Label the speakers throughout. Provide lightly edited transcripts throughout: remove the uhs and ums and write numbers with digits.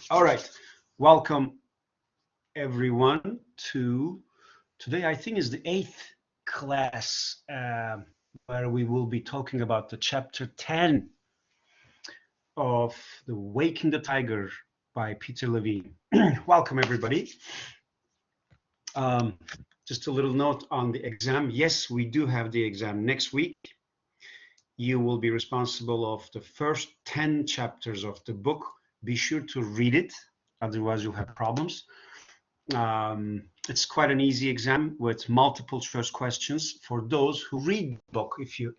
Speaker 1: All right, welcome everyone to today. I think is the eighth class where we will be talking about the chapter 10 of The Waking the Tiger by Peter Levine. Welcome everybody. Um, just a little note on the exam. Yes, we do have the exam next week. You will be responsible of the first 10 chapters of the book. Be sure to read it, otherwise you'll have problems. It's quite an easy exam with multiple choice questions for those who read the book. If you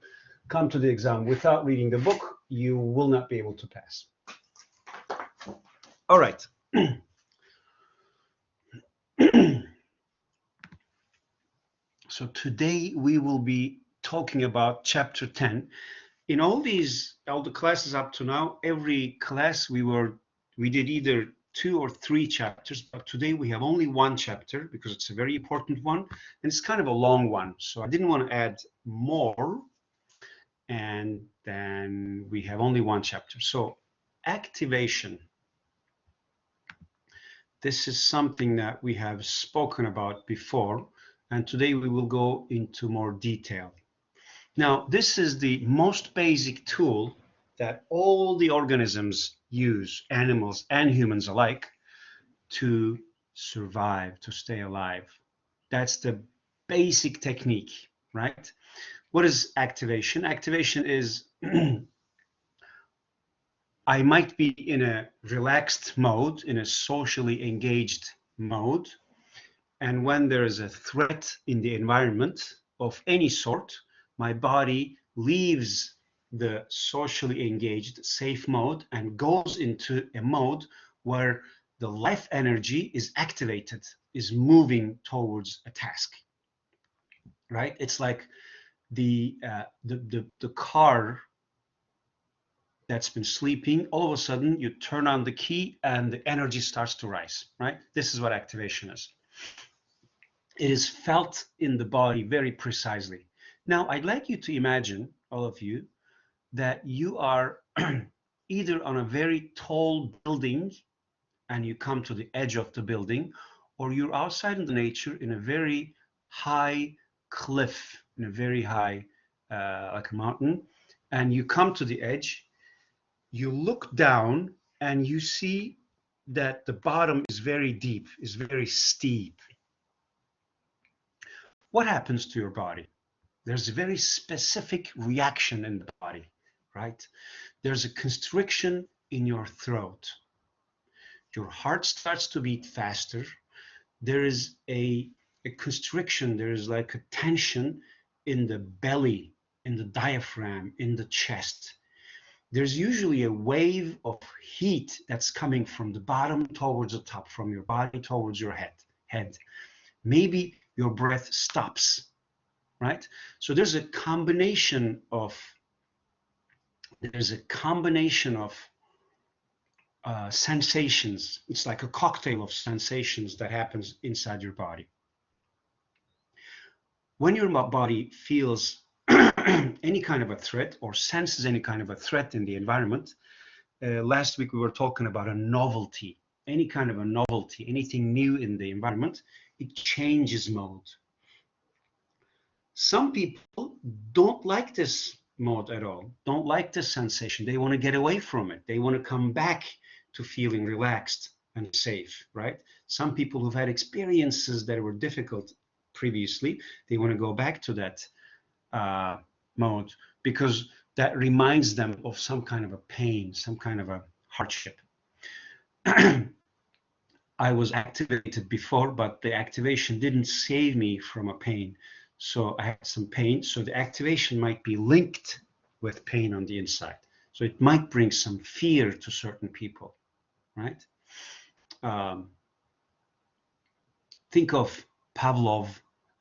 Speaker 1: come to the exam without reading the book, you will not be able to pass. All right. So today we will be talking about chapter 10. In all the classes up to now, every class we did either 2 or 3 chapters, but today we have only 1 chapter because it's a very important one and it's kind of a long one. So I didn't want to add more, and then we have only 1 chapter. So activation. This is something that we have spoken about before, and today we will go into more detail. Now, this is the most basic tool that all the organisms use, animals and humans alike, to survive, to stay alive. That's the basic technique, right? What is activation? Activation is I might be in a relaxed mode, in a socially engaged mode, and when there is a threat in the environment of any sort, my body leaves the socially engaged safe mode and goes into a mode where the life energy is activated, is moving towards a task, right? It's like the car that's been sleeping, all of a sudden you turn on the key and the energy starts to rise, right? This is what activation is. It is felt in the body very precisely. Now, I'd like you to imagine, all of you, that you are either on a very tall building and you come to the edge of the building, or you're outside in the nature in a very high cliff, in a very high, like a mountain, and you come to the edge, you look down and you see that the bottom is very deep, is very steep. What happens to your body? There's a very specific reaction in the body, right? There's a constriction in your throat. Your heart starts to beat faster. There is a constriction, there is like a tension in the belly, in the diaphragm, in the chest. There's usually a wave of heat that's coming from the bottom towards the top, from your body towards your head. Maybe your breath stops, right? So there's a combination of sensations. It's like a cocktail of sensations that happens inside your body. When your body feels any kind of a threat or senses any kind of a threat in the environment, last week we were talking about a novelty, any kind of a novelty, anything new in the environment, it changes mode. Some people don't like this mode at all, don't like this sensation. They want to get away from it. They want to come back to feeling relaxed and safe, right? Some people who've had experiences that were difficult previously, they want to go back to that mode because that reminds them of some kind of a pain, some kind of a hardship. I was activated before, but the activation didn't save me from a pain. So I had some pain. So the activation might be linked with pain on the inside. So it might bring some fear to certain people, right? Think of Pavlov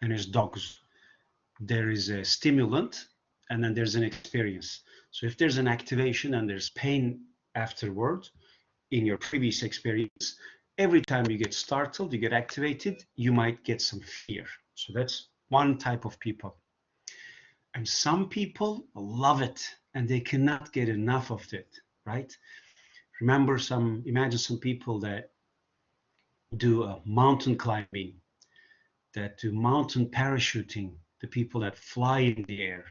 Speaker 1: and his dogs. There is a stimulant and then there's an experience. So if there's an activation and there's pain afterward in your previous experience, every time you get startled, you get activated, you might get some fear. So that's one type of people. And some people love it and they cannot get enough of it, right? Imagine some people that do mountain climbing, that do mountain parachuting, the people that fly in the air,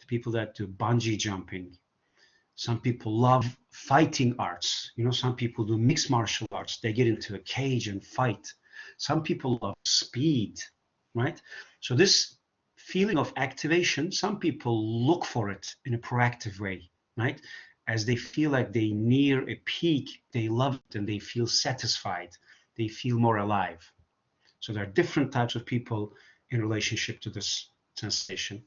Speaker 1: the people that do bungee jumping. Some people love fighting arts. You know, some people do mixed martial arts. They get into a cage and fight. Some people love speed, right? So this feeling of activation, some people look for it in a proactive way, right? As they feel like they near a peak, they love it and they feel satisfied. They feel more alive. So there are different types of people in relationship to this sensation.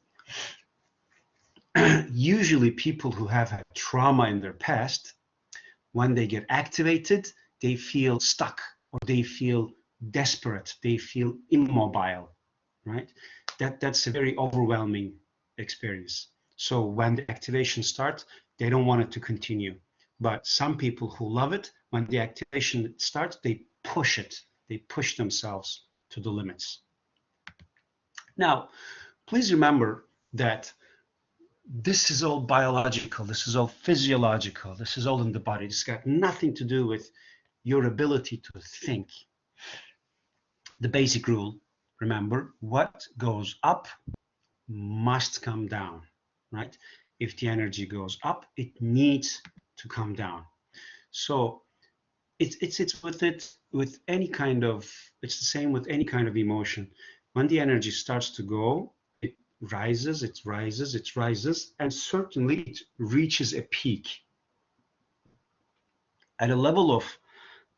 Speaker 1: Usually people who have had trauma in their past, when they get activated, they feel stuck or they feel desperate, they feel immobile, right? That's a very overwhelming experience. So when the activation starts, they don't want it to continue. But some people who love it, when the activation starts, they push it. They push themselves to the limits. Now, please remember that this is all biological, this is all physiological, this is all in the body. It's got nothing to do with your ability to think. The basic rule, remember, what goes up must come down, right? If the energy goes up, it needs to come down. So it's with any kind of, it's the same with any kind of emotion. When the energy starts to go, it rises, it rises, it rises, and certainly it reaches a peak. At a level of,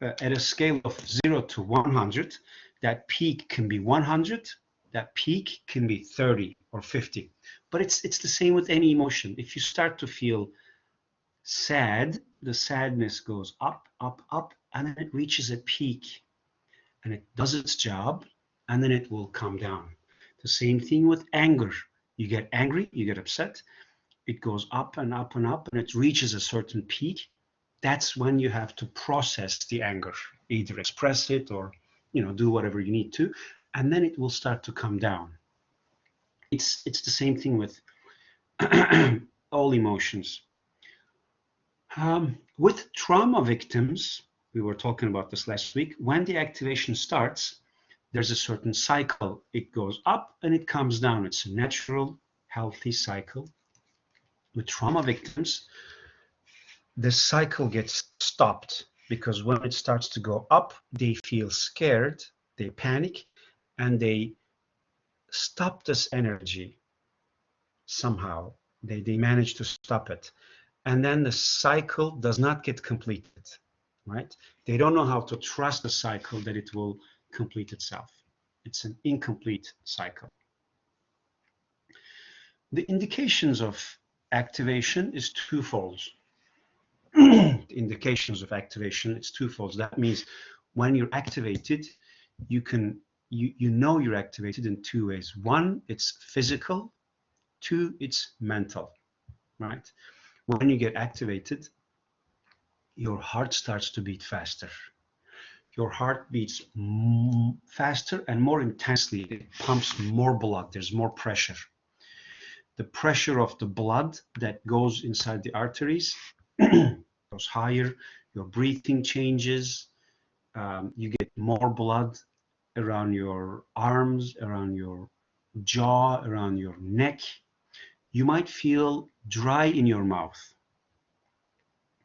Speaker 1: at a scale of 0 to 100, that peak can be 100, that peak can be 30 or 50. But it's the same with any emotion. If you start to feel sad, the sadness goes up, up, up, and then it reaches a peak and it does its job, and then it will come down. The same thing with anger. You get angry, you get upset, it goes up and up and up, and it reaches a certain peak. That's when you have to process the anger, either express it or, do whatever you need to, and then it will start to come down. It's the same thing with all emotions. With trauma victims, we were talking about this last week, when the activation starts, there's a certain cycle. It goes up and it comes down. It's a natural, healthy cycle. With trauma victims, the cycle gets stopped because when it starts to go up, they feel scared, they panic, and they stop this energy somehow. They manage to stop it. And then the cycle does not get completed, right? They don't know how to trust the cycle that it will complete itself. It's an incomplete cycle. The indications of activation is twofold. The indications of activation, it's twofold. That means when you're activated, you know you're activated in two ways. One, it's physical. Two, it's mental, right? When you get activated, your heart starts to beat faster. Your heart beats faster and more intensely. It pumps more blood. There's more pressure. The pressure of the blood that goes inside the arteries goes higher. Your breathing changes. You get more blood around your arms, around your jaw, around your neck. You might feel dry in your mouth.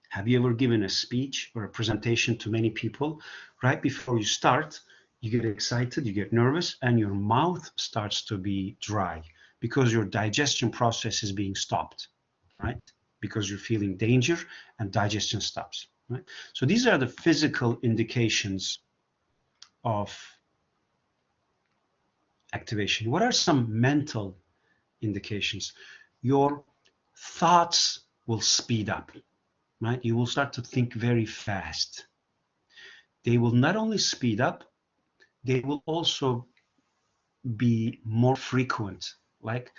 Speaker 1: Have you ever given a speech or a presentation to many people? Right before you start, you get excited, you get nervous, and your mouth starts to be dry because your digestion process is being stopped, right? Because you're feeling danger and digestion stops, right? So these are the physical indications of activation. What are some mental indications? Your thoughts will speed up, right? You will start to think very fast. They will not only speed up, they will also be more frequent. Like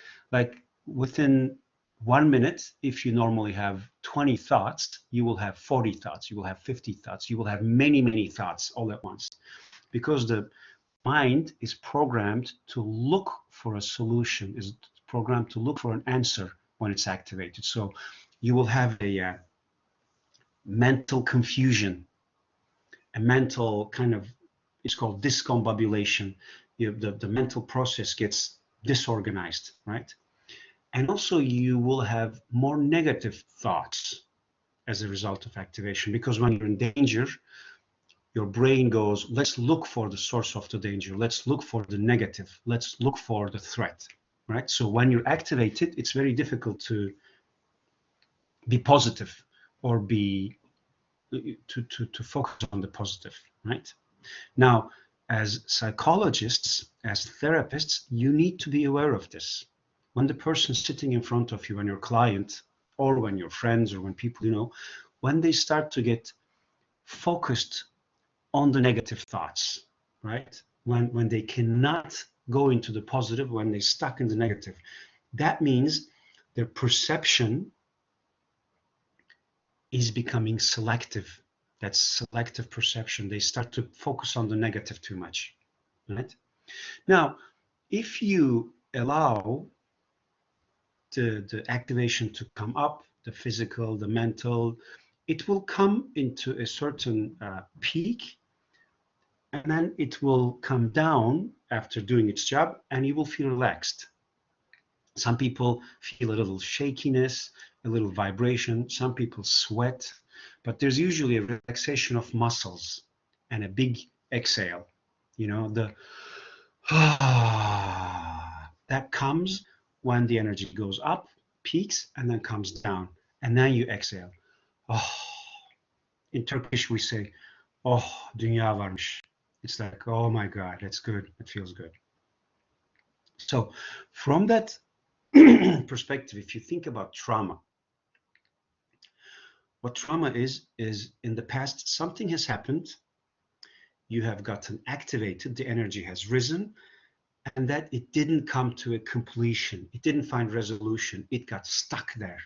Speaker 1: within 1 minute, if you normally have 20 thoughts, you will have 40 thoughts, you will have 50 thoughts, you will have many, many thoughts all at once. Because the mind is programmed to look for a solution, is programmed to look for an answer when it's activated. So you will have mental confusion, a mental kind of, it's called discombobulation. The mental process gets disorganized, right? And also you will have more negative thoughts as a result of activation, because when you're in danger, your brain goes, let's look for the source of the danger. Let's look for the negative. Let's look for the threat, right? So when you're activated, it's very difficult to be positive or be to focus on the positive, right? Now, as psychologists, as therapists, you need to be aware of this. When the person sitting in front of you, when your client, or when your friends, or when people you know, when they start to get focused on the negative thoughts, right? When they cannot go into the positive, when they're stuck in the negative, that means their perception is becoming selective. That's selective perception. They start to focus on the negative too much, right? Now, if you allow the activation to come up, the physical, the mental, it will come into a certain peak, and then it will come down after doing its job, and you will feel relaxed. Some people feel a little shakiness, a little vibration. Some people sweat, but there's usually a relaxation of muscles and a big exhale. You know, the that comes when the energy goes up, peaks, and then comes down, and then you exhale. Oh, in Turkish we say, "Oh, dünya varmış." It's like, oh my God, that's good. It feels good. So, from that perspective, if you think about trauma, what trauma is in the past, something has happened, you have gotten activated, the energy has risen, and that it didn't come to a completion, it didn't find resolution, it got stuck there,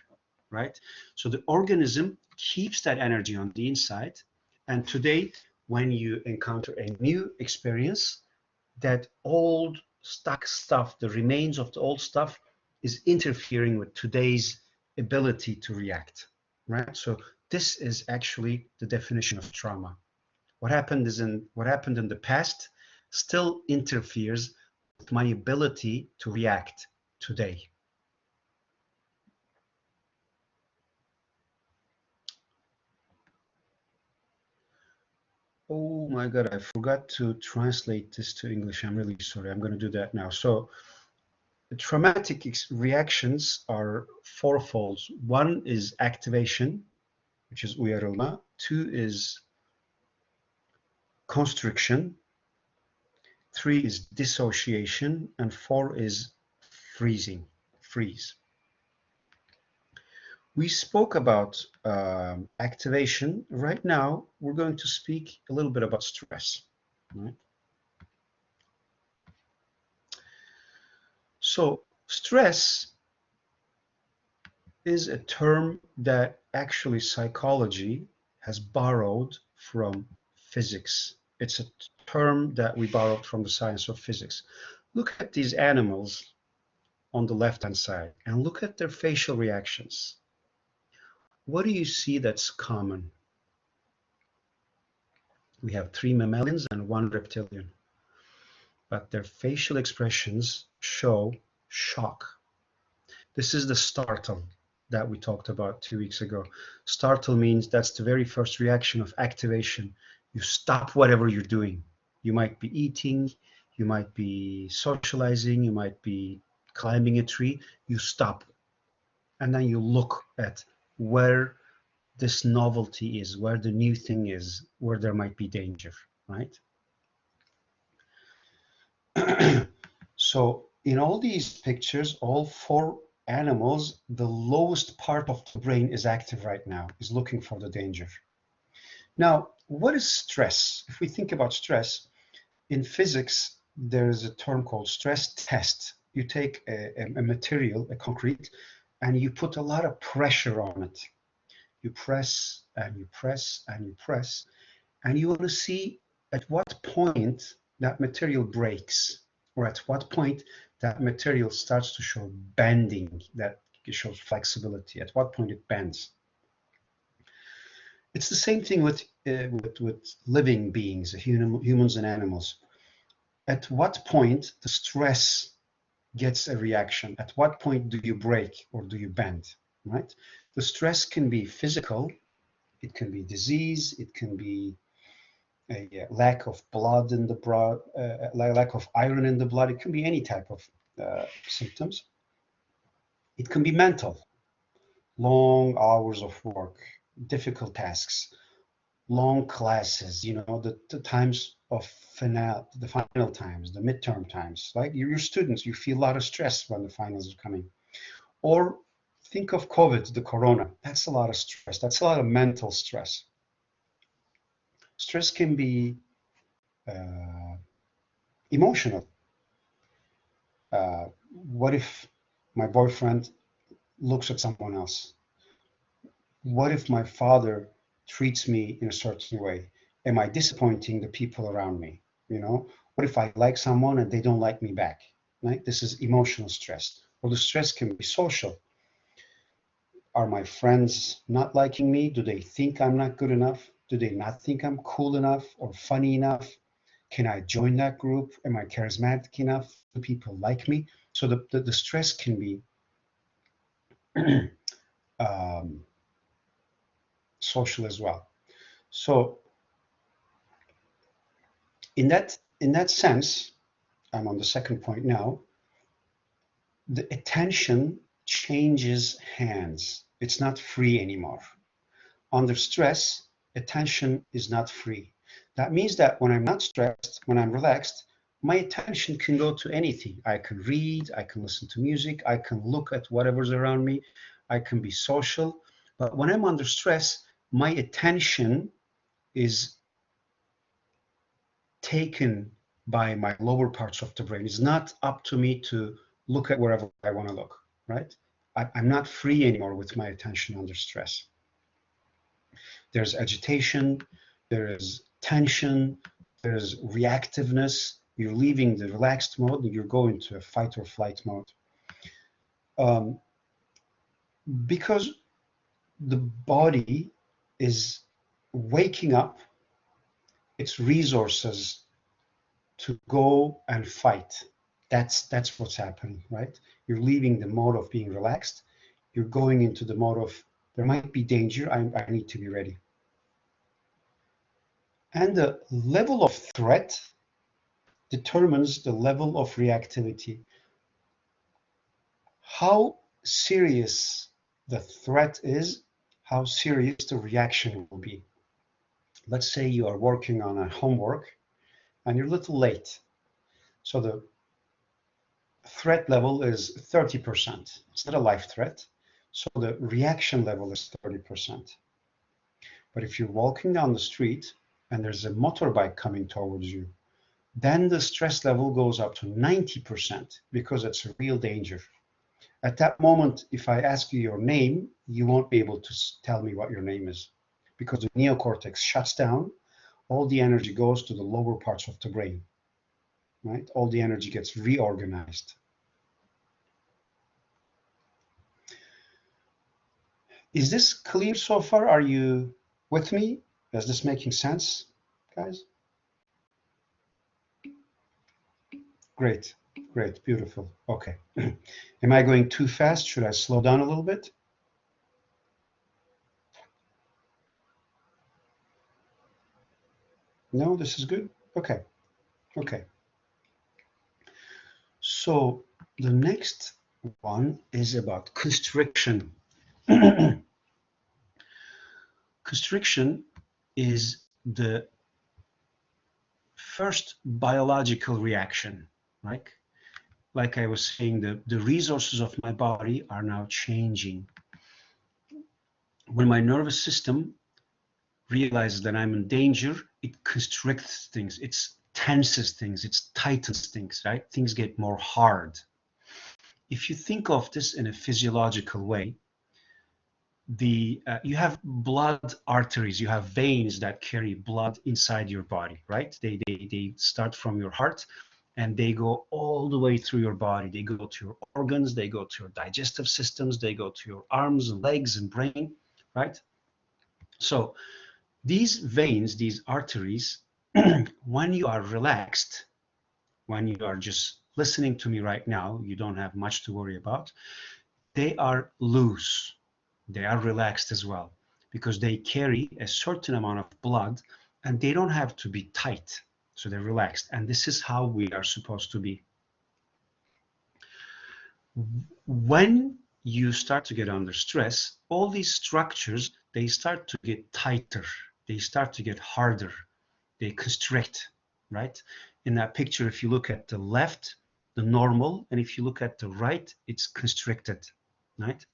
Speaker 1: right? So the organism keeps that energy on the inside, and today, when you encounter a new experience, that old stuck stuff, the remains of the old stuff, is interfering with today's ability to react, right? So this is actually the definition of trauma. What happened in the past still interferes with my ability to react today. Oh my God, I forgot to translate this to English. I'm really sorry. I'm going to do that now. So the traumatic reactions are fourfold. One is activation, which is uyarılma. Two is constriction. Three is dissociation. And four is freeze. We spoke about activation. Right now, we're going to speak a little bit about stress. Right? So stress is a term that actually psychology has borrowed from physics. It's a term that we borrowed from the science of physics. Look at these animals on the left-hand side and look at their facial reactions. What do you see that's common? We have 3 mammalians and 1 reptilian, but their facial expressions show shock. This is the startle that we talked about 2 weeks ago. Startle means that's the very first reaction of activation. You stop whatever you're doing. You might be eating, you might be socializing, you might be climbing a tree. You stop, and then you look at where this novelty is, where the new thing is, where there might be danger, right? So in all these pictures, all 4 animals, the lowest part of the brain is active right now, is looking for the danger. Now, what is stress? If we think about stress, in physics, there is a term called stress test. You take a material, a concrete, and you put a lot of pressure on it. You press and you press and you press, and you want to see at what point that material breaks, or at what point that material starts to show bending, that it shows flexibility, at what point it bends. It's the same thing with living beings, humans and animals. At what point the stress gets a reaction? At what point do you break or do you bend? Right? The stress can be physical, it can be disease, it can be a lack of blood in the blood, lack of iron in the blood. It can be any type of symptoms. It can be mental, long hours of work, difficult tasks, long classes, the times of the final times, the midterm times. Like you're students, you feel a lot of stress when the finals are coming. Or think of COVID, the corona. That's a lot of stress. That's a lot of mental stress. Stress can be emotional. What if my boyfriend looks at someone else? What if my father treats me in a certain way? Am I disappointing the people around me? What if I like someone and they don't like me back? Right? This is emotional stress. Or the stress can be social. Are my friends not liking me? Do they think I'm not good enough? Do they not think I'm cool enough or funny enough? Can I join that group? Am I charismatic enough? Do people like me? So the stress can be um, social as well. So in that sense, I'm on the second point now. The attention changes hands. It's not free anymore. Under stress, attention is not free. That means that when I'm not stressed, when I'm relaxed, my attention can go to anything. I can read, I can listen to music, I can look at whatever's around me, I can be social. But when I'm under stress, my attention is taken by my lower parts of the brain. It's not up to me to look at wherever I want to look, right? I'm not free anymore with my attention under stress. There's agitation, there is tension, there's reactiveness. You're leaving the relaxed mode and you're going to a fight or flight mode. Because the body is waking up its resources to go and fight. That's what's happening, right? You're leaving the mode of being relaxed. You're going into the mode of there might be danger. I need to be ready. And the level of threat determines the level of reactivity. How serious the threat is, how serious the reaction will be. Let's say you are working on a homework and you're a little late. So the threat level is 30%. It's not a life threat. So the reaction level is 30%. But if you're walking down the street and there's a motorbike coming towards you, then the stress level goes up to 90% because it's a real danger. At that moment, if I ask you your name, you won't be able to tell me what your name is because the neocortex shuts down. All the energy goes to the lower parts of the brain, right? All the energy gets reorganized. Is this clear so far? Are you with me? Is this making sense, guys? Great, great, beautiful. Okay. Am I going too fast? Should I slow down a little bit? No, this is good. Okay, okay. So the next one is about constriction. Constriction is the first biological reaction, right? Like I was saying, the resources of my body are now changing. When my nervous system realizes that I'm in danger, it constricts things, it tenses things, it tightens things, right? Things get more hard. If you think of this in a physiological way, you have blood arteries, you have veins that carry blood inside your body, right? They start from your heart and they go all the way through your body. They go to your organs, they go to your digestive systems, they go to your arms and legs and brain, right? So These veins, these arteries, when you are relaxed, when you are just listening to me right now, you don't have much to worry about, they are loose. They are relaxed as well because they carry a certain amount of blood and they don't have to be tight. So they're relaxed. And this is how we are supposed to be. When you start to get under stress, all these structures, they start to get tighter. They start to get harder. They constrict, right? In that picture, if you look at the left, the normal, and if you look at the right, it's constricted, right?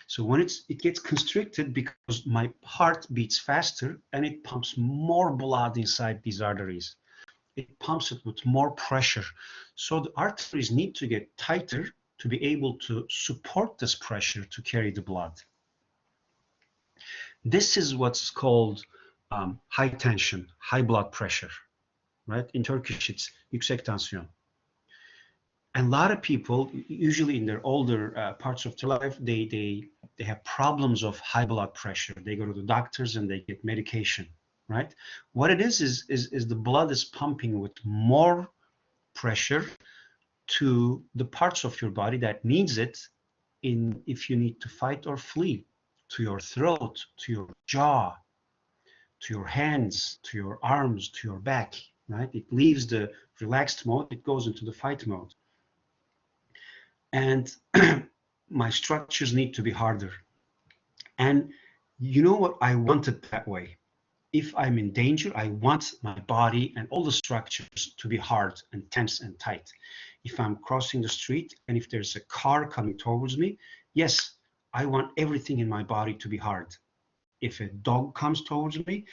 Speaker 1: So when it gets constricted because my heart beats faster and it pumps more blood inside these arteries. It pumps it with more pressure. So the arteries need to get tighter to be able to support this pressure to carry the blood. This is what's called high tension, high blood pressure, right? In Turkish, it's yüksek tansiyon. And a lot of people, usually in their older parts of their life, they have problems of high blood pressure. They go to the doctors and they get medication, right? What it is the blood is pumping with more pressure to the parts of your body that needs it in if you need to fight or flee, to your throat, to your jaw, to your hands, to your arms, to your back, right? It leaves the relaxed mode, it goes into the fight mode. And my structures need to be harder. And you know what? I want it that way. If I'm in danger, I want my body and all the structures to be hard and tense and tight. If I'm crossing the street and if there's a car coming towards me, yes, I want everything in my body to be hard. If a dog comes towards me,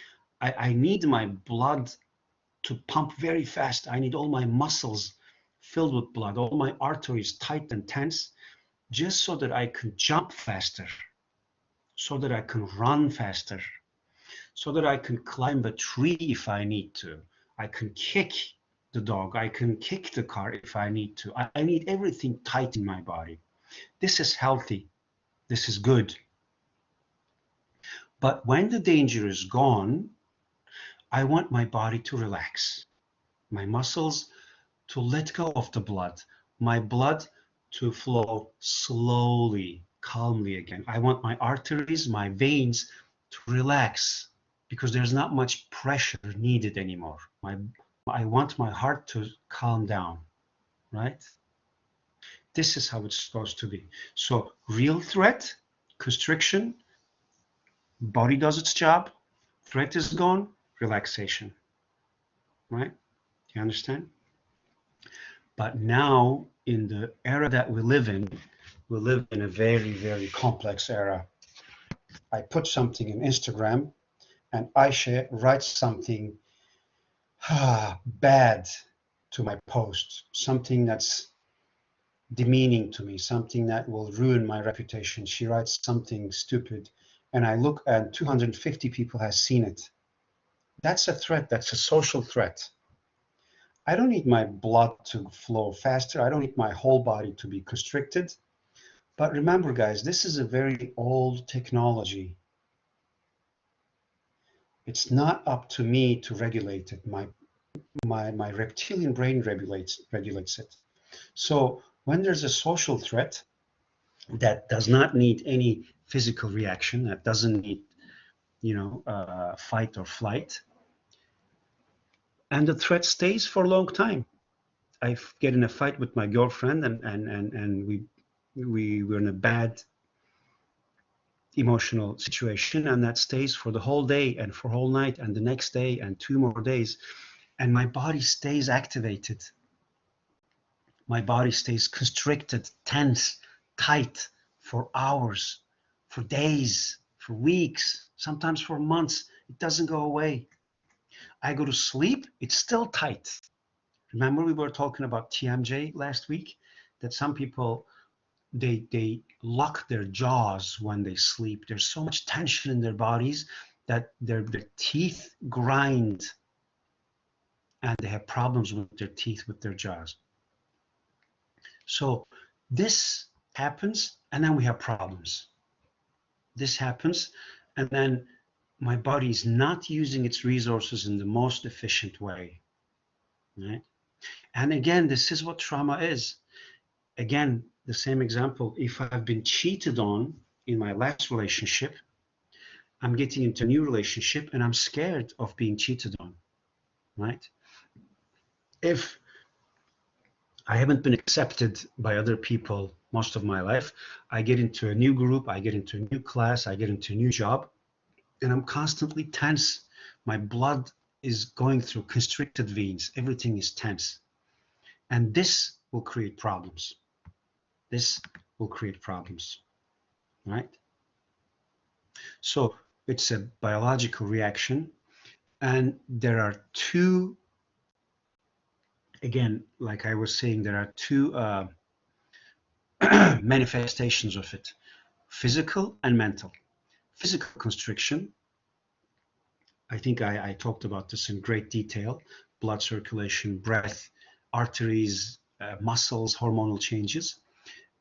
Speaker 1: I need my blood to pump very fast. I need all my muscles filled with blood, all my arteries tight and tense, just so that I can jump faster, so that I can run faster, so that I can climb a tree if I need to. I can kick the dog. I can kick the car if I need to. I need everything tight in my body. This is healthy. This is good. But when the danger is gone, I want my body to relax, my muscles to let go of the blood, my blood to flow slowly, calmly again. I want my arteries, my veins to relax because there's not much pressure needed anymore. I want my heart to calm down, right? This is how it's supposed to be. So real threat, constriction, body does its job, threat is gone, relaxation, right? You understand? But now, in the era that we live in a very, very complex era. I put something in Instagram and Aisha writes something bad to my post, something that's demeaning to me, something that will ruin my reputation. She writes something stupid and I look and 250 people have seen it. That's a threat. That's a social threat. I don't need my blood to flow faster. I don't need my whole body to be constricted. But remember, guys, this is a very old technology. It's not up to me to regulate it. My reptilian brain regulates it. So when there's a social threat that does not need any physical reaction, that doesn't need, fight or flight, and the threat stays for a long time. I get in a fight with my girlfriend, and we were in a bad emotional situation, and that stays for the whole day and for whole night and the next day and 2 more days, and my body stays activated. My body stays constricted, tense, tight for hours, for days, for weeks, sometimes for months. It doesn't go away. I go to sleep, it's still tight. Remember we were talking about TMJ last week, that some people they lock their jaws when they sleep. There's so much tension in their bodies that their teeth grind and they have problems with their teeth, with their jaws. So this happens and then we have problems. This happens and then my body is not using its resources in the most efficient way, right? And again, this is what trauma is. Again, the same example, if I've been cheated on in my last relationship, I'm getting into a new relationship and I'm scared of being cheated on, right? If I haven't been accepted by other people most of my life, I get into a new group, I get into a new class, I get into a new job, and I'm constantly tense. My blood is going through constricted veins. Everything is tense. And this will create problems. This will create problems, right? So it's a biological reaction. And there are two, again, like I was saying, there are two manifestations of it, physical and mental. Physical constriction, I think I talked about this in great detail, blood circulation, breath, arteries, muscles, hormonal changes.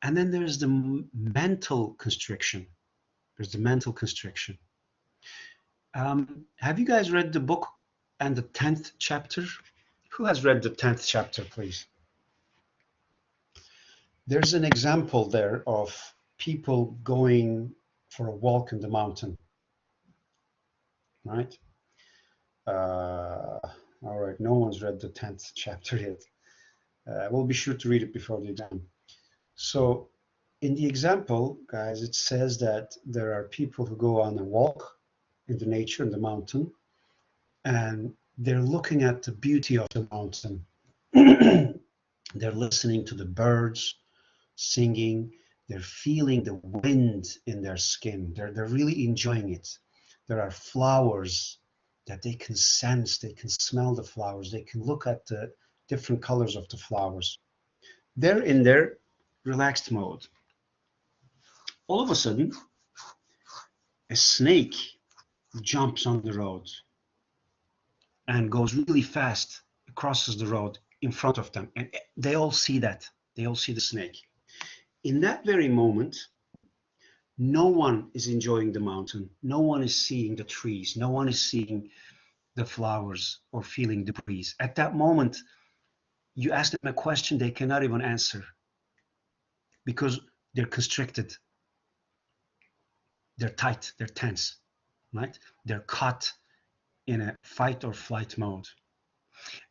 Speaker 1: And then there's the mental constriction. There's the mental constriction. Have you guys read the book and the 10th chapter? Who has read the 10th chapter, please? There's an example there of people going for a walk in the mountain, right? All right, no one's read the 10th chapter yet. We'll be sure to read it before the exam. So in the example, guys, it says that there are people who go on a walk in the nature, in the mountain, and they're looking at the beauty of the mountain. They're listening to the birds singing. They're feeling the wind in their skin. They're really enjoying it. There are flowers that they can sense. They can smell the flowers. They can look at the different colors of the flowers. They're in their relaxed mode. All of a sudden, a snake jumps on the road and goes really fast, crosses the road in front of them. And they all see that. They all see the snake. In that very moment, no one is enjoying the mountain. No one is seeing the trees. No one is seeing the flowers or feeling the breeze. At that moment, you ask them a question they cannot even answer because they're constricted. They're tight. They're tense, right? They're caught in a fight or flight mode.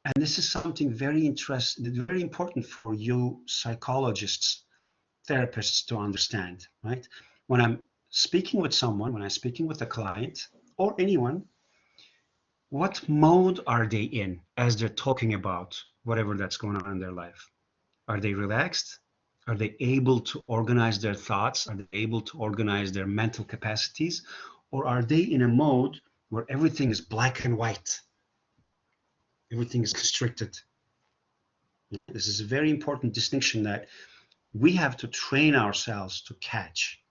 Speaker 1: And this is something very interesting, very important for you psychologists, therapists to understand, right? When I'm speaking with someone, when I'm speaking with a client or anyone, what mode are they in as they're talking about whatever that's going on in their life? Are they relaxed? Are they able to organize their thoughts? Are they able to organize their mental capacities? Or are they in a mode where everything is black and white? Everything is constricted. This is a very important distinction that we have to train ourselves to catch.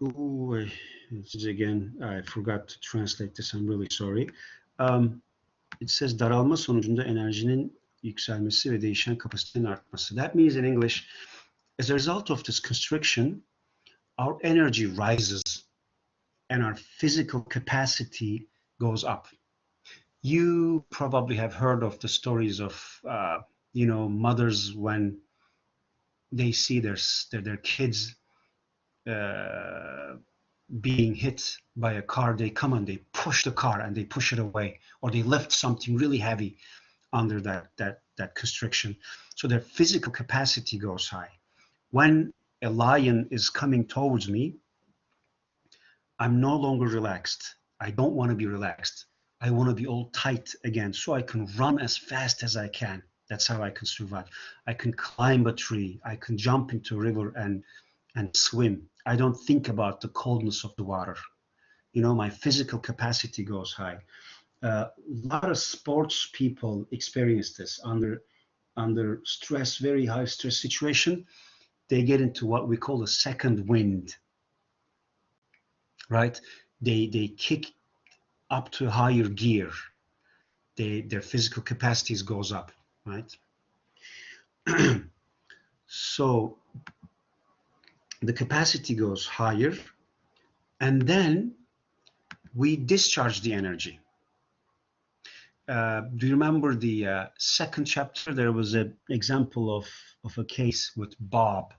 Speaker 1: Ooh, this is again, I forgot to translate this. I'm really sorry. It says daralma sonucunda enerjinin yükselmesi ve değişen kapasitenin artması. That means in English, as a result of this constriction, our energy rises and our physical capacity goes up. You probably have heard of the stories of, mothers when they see their kids being hit by a car, they come and they push the car and they push it away, or they lift something really heavy under that constriction. So their physical capacity goes high. When a lion is coming towards me, I'm no longer relaxed. I don't want to be relaxed. I want to be all tight again so I can run as fast as I can. That's how I can survive. I can climb a tree. I can jump into a river and swim. I don't think about the coldness of the water. My physical capacity goes high. A lot of sports people experience this under stress, very high stress situation. They get into what we call a second wind, right? They kick up to higher gear. Their physical capacities goes up, right? So the capacity goes higher, and then we discharge the energy. Do you remember the second chapter? There was an example of a case with Bob,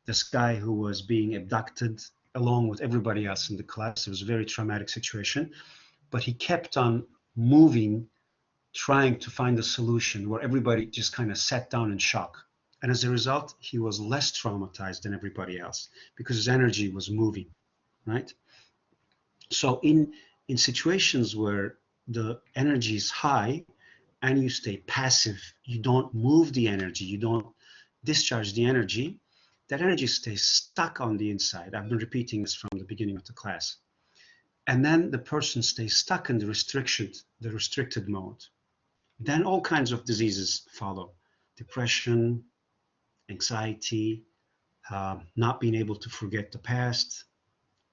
Speaker 1: this guy who was being abducted along with everybody else in the class. It was a very traumatic situation, but he kept on moving, trying to find a solution where everybody just kind of sat down in shock. And as a result, he was less traumatized than everybody else because his energy was moving, right? So in situations where the energy is high and you stay passive, you don't move the energy, you don't discharge the energy, that energy stays stuck on the inside. I've been repeating this from the beginning of the class. And then the person stays stuck in the restricted mode. Then all kinds of diseases follow: depression, anxiety, not being able to forget the past,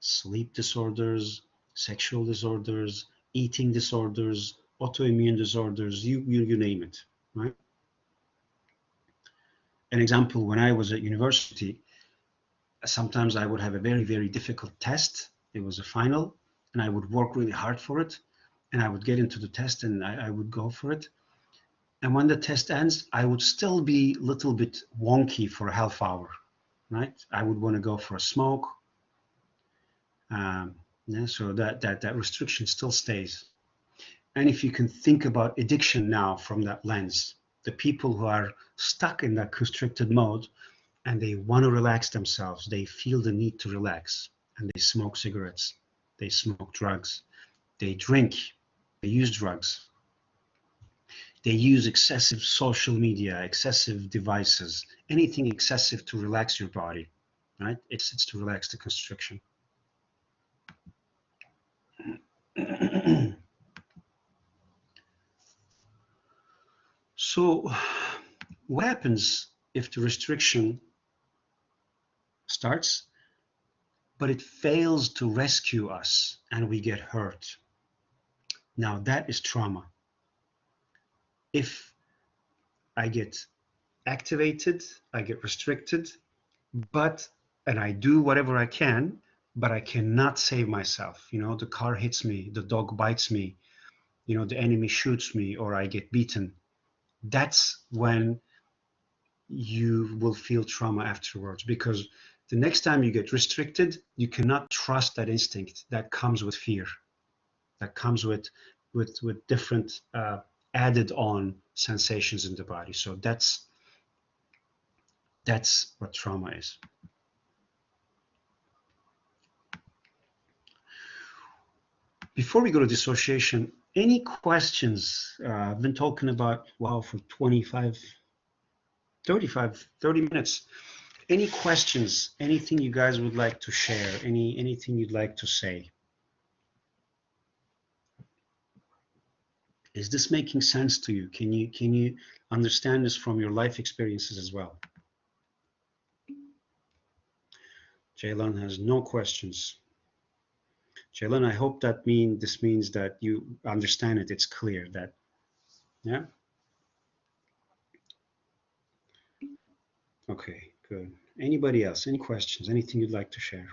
Speaker 1: sleep disorders, sexual disorders, eating disorders, autoimmune disorders, you name it, right? An example, when I was at university, sometimes I would have a very, very difficult test. It was a final, and I would work really hard for it, and I would get into the test, and I would go for it. And when the test ends, I would still be a little bit wonky for a half hour, right? I would want to go for a smoke. Yeah, so that restriction still stays. And if you can think about addiction now from that lens, the people who are stuck in that constricted mode and they want to relax themselves, they feel the need to relax, and they smoke cigarettes, they smoke drugs, they drink, they use drugs, they use excessive social media, excessive devices, anything excessive to relax your body, right? It's to relax the constriction. So what happens if the restriction starts, but it fails to rescue us and we get hurt? Now that is trauma. If I get activated, I get restricted, and I do whatever I can, but I cannot save myself. You know, the car hits me, the dog bites me, you know, the enemy shoots me, or I get beaten. That's when you will feel trauma afterwards, because the next time you get restricted, you cannot trust that instinct that comes with fear, that comes with different added on sensations in the body. So that's what trauma is. Before we go to dissociation, any questions? I've been talking about, wow, for 30 minutes. Any questions? Anything you guys would like to share? Anything you'd like to say? Is this making sense to you? Can you understand this from your life experiences as well? Jaylan has no questions. Jaylan, I hope this means that you understand it. It's clear that, yeah? Okay, good. Anybody else? Any questions? Anything you'd like to share?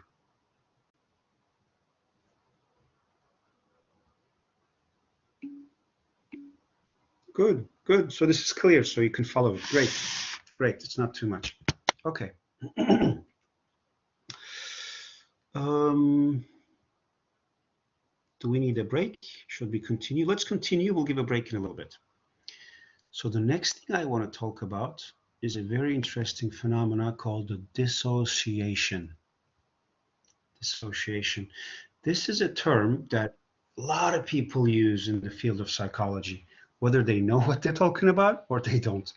Speaker 1: Good, good. So this is clear, so you can follow it. Great, great. It's not too much. Okay. Do we need a break? Should we continue? Let's continue. We'll give a break in a little bit. So the next thing I want to talk about is a very interesting phenomena called the dissociation. Dissociation. This is a term that a lot of people use in the field of psychology, whether they know what they're talking about or they don't.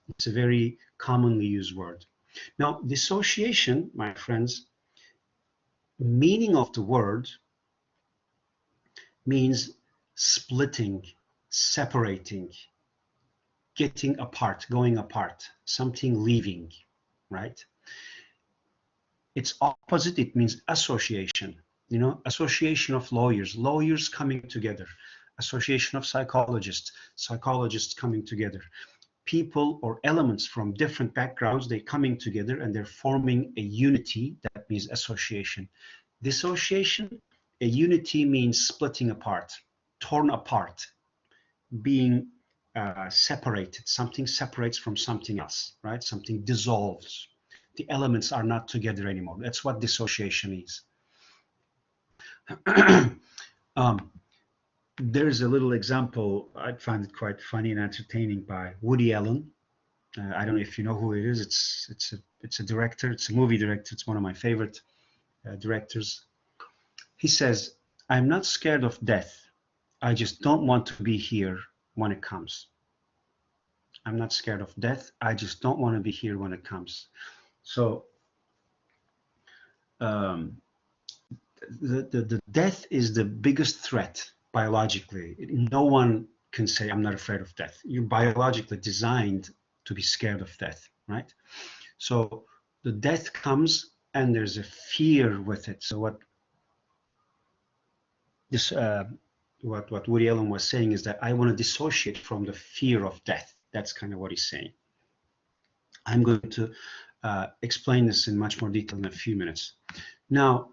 Speaker 1: It's a very commonly used word. Now, dissociation, my friends, meaning of the word means splitting, separating, getting apart, going apart, something leaving, right? Its opposite, it means association, you know, association of lawyers coming together, association of psychologists coming together. people or elements from different backgrounds, they're coming together and they're forming a unity. That means association. Dissociation, a unity means splitting apart, torn apart, being separated. Something separates from something else, right? Something dissolves. The elements are not together anymore. That's what dissociation is. There's a little example, I find it quite funny and entertaining, by Woody Allen. I don't know if you know who it is. It's a director. It's a movie director. It's one of my favorite directors. He says, "I'm not scared of death. I just don't want to be here when it comes. I'm not scared of death. I just don't want to be here when it comes." So the death is the biggest threat biologically. No one can say, "I'm not afraid of death." You're biologically designed to be scared of death, right? So the death comes and there's a fear with it. So what Woody Allen was saying is that I want to dissociate from the fear of death. That's kind of what he's saying. I'm going to explain this in much more detail in a few minutes. Now,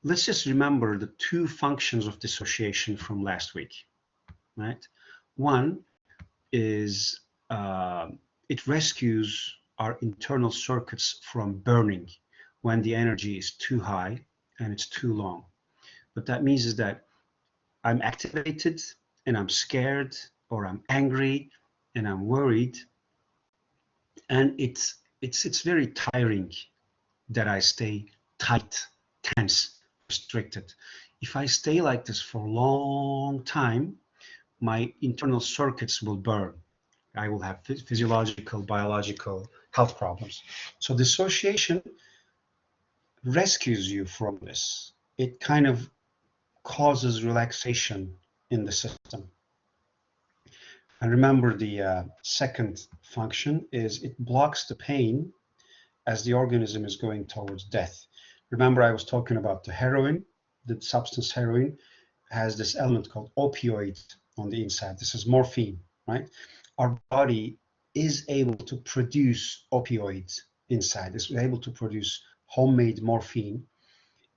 Speaker 1: let's just remember the two functions of dissociation from last week, right? One is it rescues our internal circuits from burning when the energy is too high and it's too long. What that means is that I'm activated and I'm scared, or I'm angry and I'm worried, and it's very tiring that I stay tight, tense, restricted. If I stay like this for a long time, my internal circuits will burn. I will have physiological, biological health problems. So dissociation rescues you from this. It kind of causes relaxation in the system. And remember, the second function is it blocks the pain as the organism is going towards death. Remember, I was talking about the heroin. The substance heroin has this element called opioid on the inside. This is morphine, right? Our body is able to produce opioids inside. It's able to produce homemade morphine.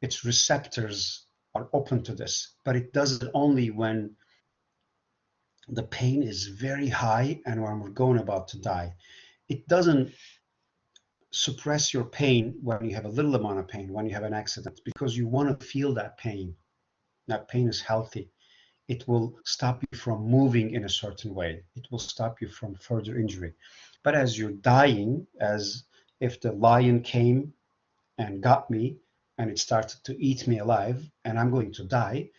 Speaker 1: Its receptors are open to this, but it does it only when the pain is very high and when we're going about to die. It doesn't suppress your pain when you have a little amount of pain, when you have an accident, because you want to feel that pain. That pain is healthy. It will stop you from moving in a certain way. It will stop you from further injury. But as you're dying, as if the lion came and got me and it started to eat me alive and I'm going to die,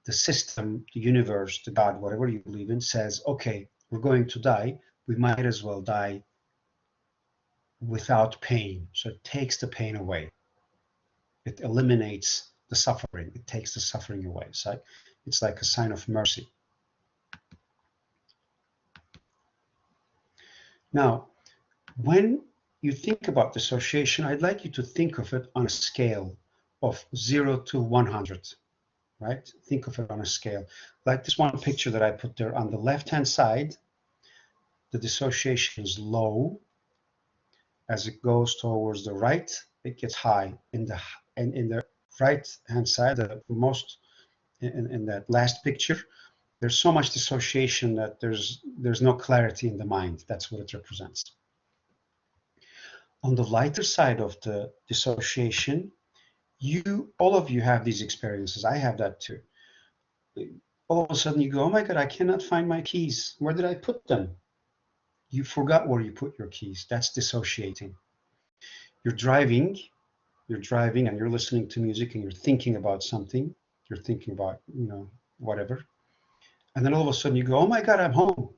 Speaker 1: the system, the universe, the God, whatever you believe in, says, okay, we're going to die. We might as well die without pain. So it takes the pain away. It eliminates the suffering. It takes the suffering away. So it's like a sign of mercy. Now, when you think about dissociation, I'd like you to think of it on a scale of 0 to 100, right? Think of it on a scale. Like this one picture that I put there on the left-hand side, the dissociation is low. As it goes towards the right, it gets high. In the right-hand side, the most in that last picture, there's so much dissociation that there's no clarity in the mind. That's what it represents. On the lighter side of the dissociation, all of you have these experiences. I have that too. All of a sudden you go, oh my God, I cannot find my keys. Where did I put them? You forgot where you put your keys. That's dissociating. You're driving and you're listening to music and you're thinking about something. You're thinking about, whatever. And then all of a sudden you go, oh my God, I'm home.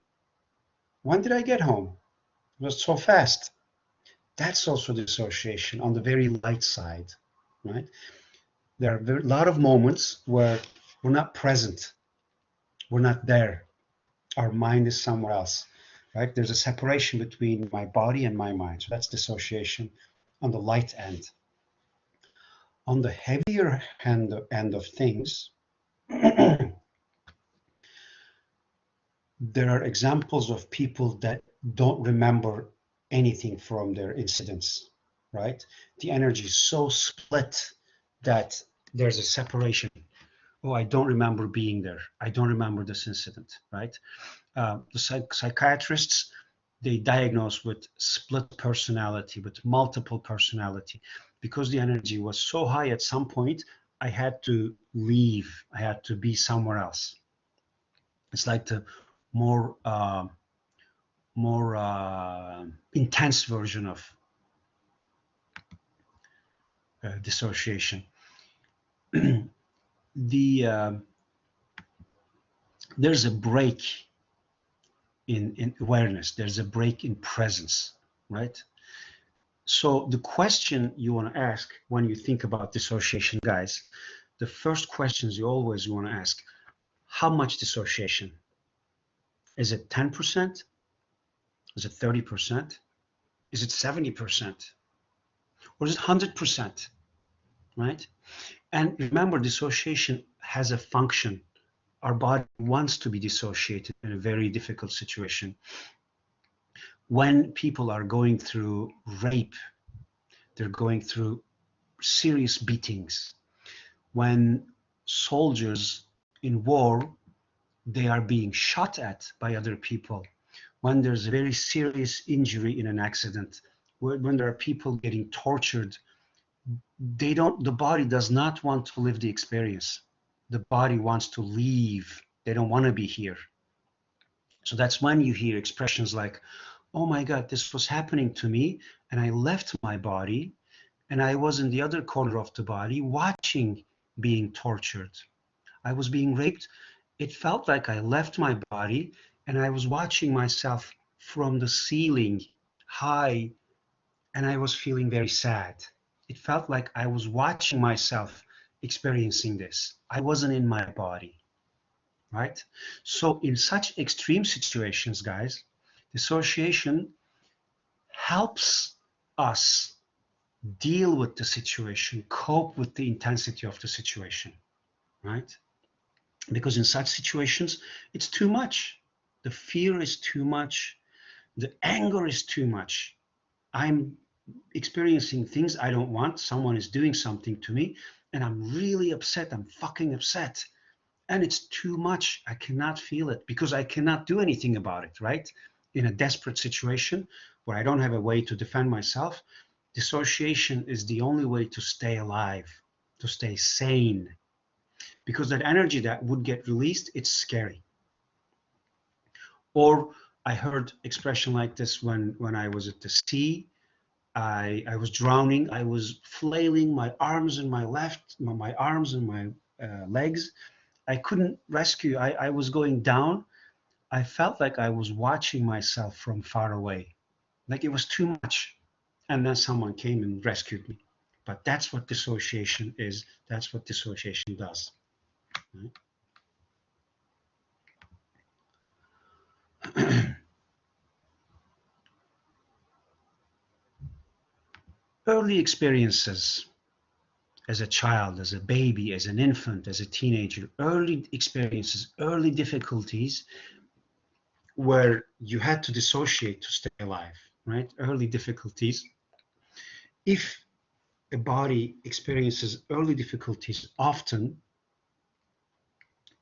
Speaker 1: When did I get home? It was so fast. That's also dissociation on the very light side, right? There are a lot of moments where we're not present. We're not there. Our mind is somewhere else, right? There's a separation between my body and my mind. So that's dissociation on the light end. On the heavier end of things, there are examples of people that don't remember anything from their incidents, right? The energy is so split that there's a separation. Oh, I don't remember being there. I don't remember this incident, right? The psychiatrists, they diagnose with split personality, with multiple personality. Because the energy was so high at some point, I had to leave. I had to be somewhere else. It's like the more intense version of dissociation. the There's a break in awareness. There's a break in presence, right? So the question you want to ask when you think about dissociation, guys, the first questions you always want to ask: how much dissociation? Is it 10%? Is it 30%? Is it 70%? Or is it 100%? Right? And remember, dissociation has a function. Our body wants to be dissociated in a very difficult situation. When people are going through rape, they're going through serious beatings. When soldiers in war, they are being shot at by other people. When there's a very serious injury in an accident, when there are people getting tortured, the body does not want to live the experience. The body wants to leave. They don't want to be here. So that's when you hear expressions like, oh my God, this was happening to me, and I left my body, and I was in the other corner of the body watching being tortured. I was being raped. It felt like I left my body, and I was watching myself from the ceiling high, and I was feeling very sad. It felt like I was watching myself experiencing this. I wasn't in my body, right? So in such extreme situations, guys, dissociation helps us deal with the situation, cope with the intensity of the situation, right? Because in such situations, it's too much. The fear is too much. The anger is too much. I'm experiencing things I don't want. Someone is doing something to me, and I'm really upset. I'm fucking upset. And it's too much. I cannot feel it because I cannot do anything about it, right? In a desperate situation where I don't have a way to defend myself, dissociation is the only way to stay alive, to stay sane. Because that energy that would get released, it's scary. Or I heard expression like this when I was at the sea. I was drowning. I was flailing my arms and my arms and my legs. I couldn't rescue. I was going down. I felt like I was watching myself from far away, like it was too much. And then someone came and rescued me. But that's what dissociation is. That's what dissociation does. Right? Early experiences as a child, as a baby, as an infant, as a teenager, early experiences, early difficulties where you had to dissociate to stay alive, right? Early difficulties. If a body experiences early difficulties often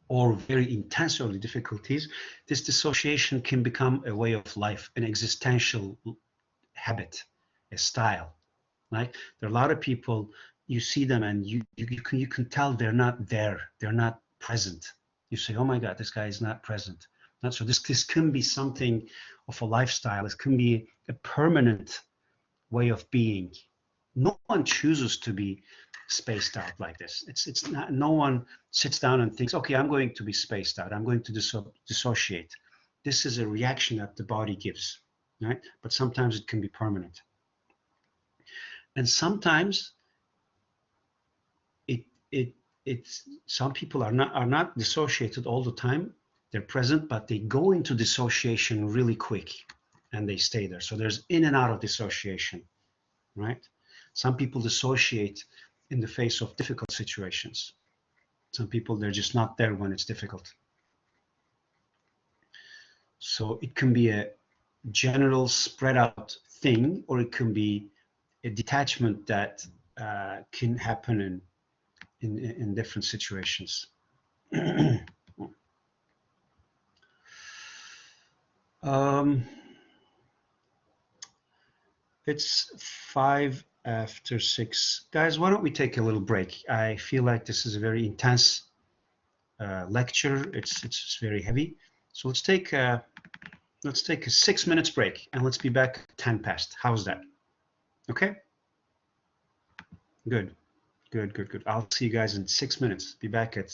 Speaker 1: or very intense early difficulties, this dissociation can become a way of life, an existential habit, a style, right? There are a lot of people, you see them and you can tell they're not there, they're not present. You say, oh my God, this guy is not present. Not so this can be something of a lifestyle. It can be a permanent way of being. No one chooses to be spaced out like this. It's not. No one sits down and thinks, okay, I'm going to be spaced out. I'm going to dissociate. This is a reaction that the body gives, right? But sometimes it can be permanent, and sometimes it it it's some people are not dissociated all the time. They're present, but they go into dissociation really quick, and they stay there. So there's in and out of dissociation, right? Some people dissociate in the face of difficult situations. Some people, they're just not there when it's difficult. So it can be a general spread out thing, or it can be a detachment that can happen in different situations. um, it's 5 after 6. Guys, why don't we take a little break? I feel like this is a very intense lecture. It's very heavy. So let's take a 6 minutes break and let's be back 10 past. How's that? Okay? Good. Good, good, good. I'll see you guys in 6 minutes. Be back at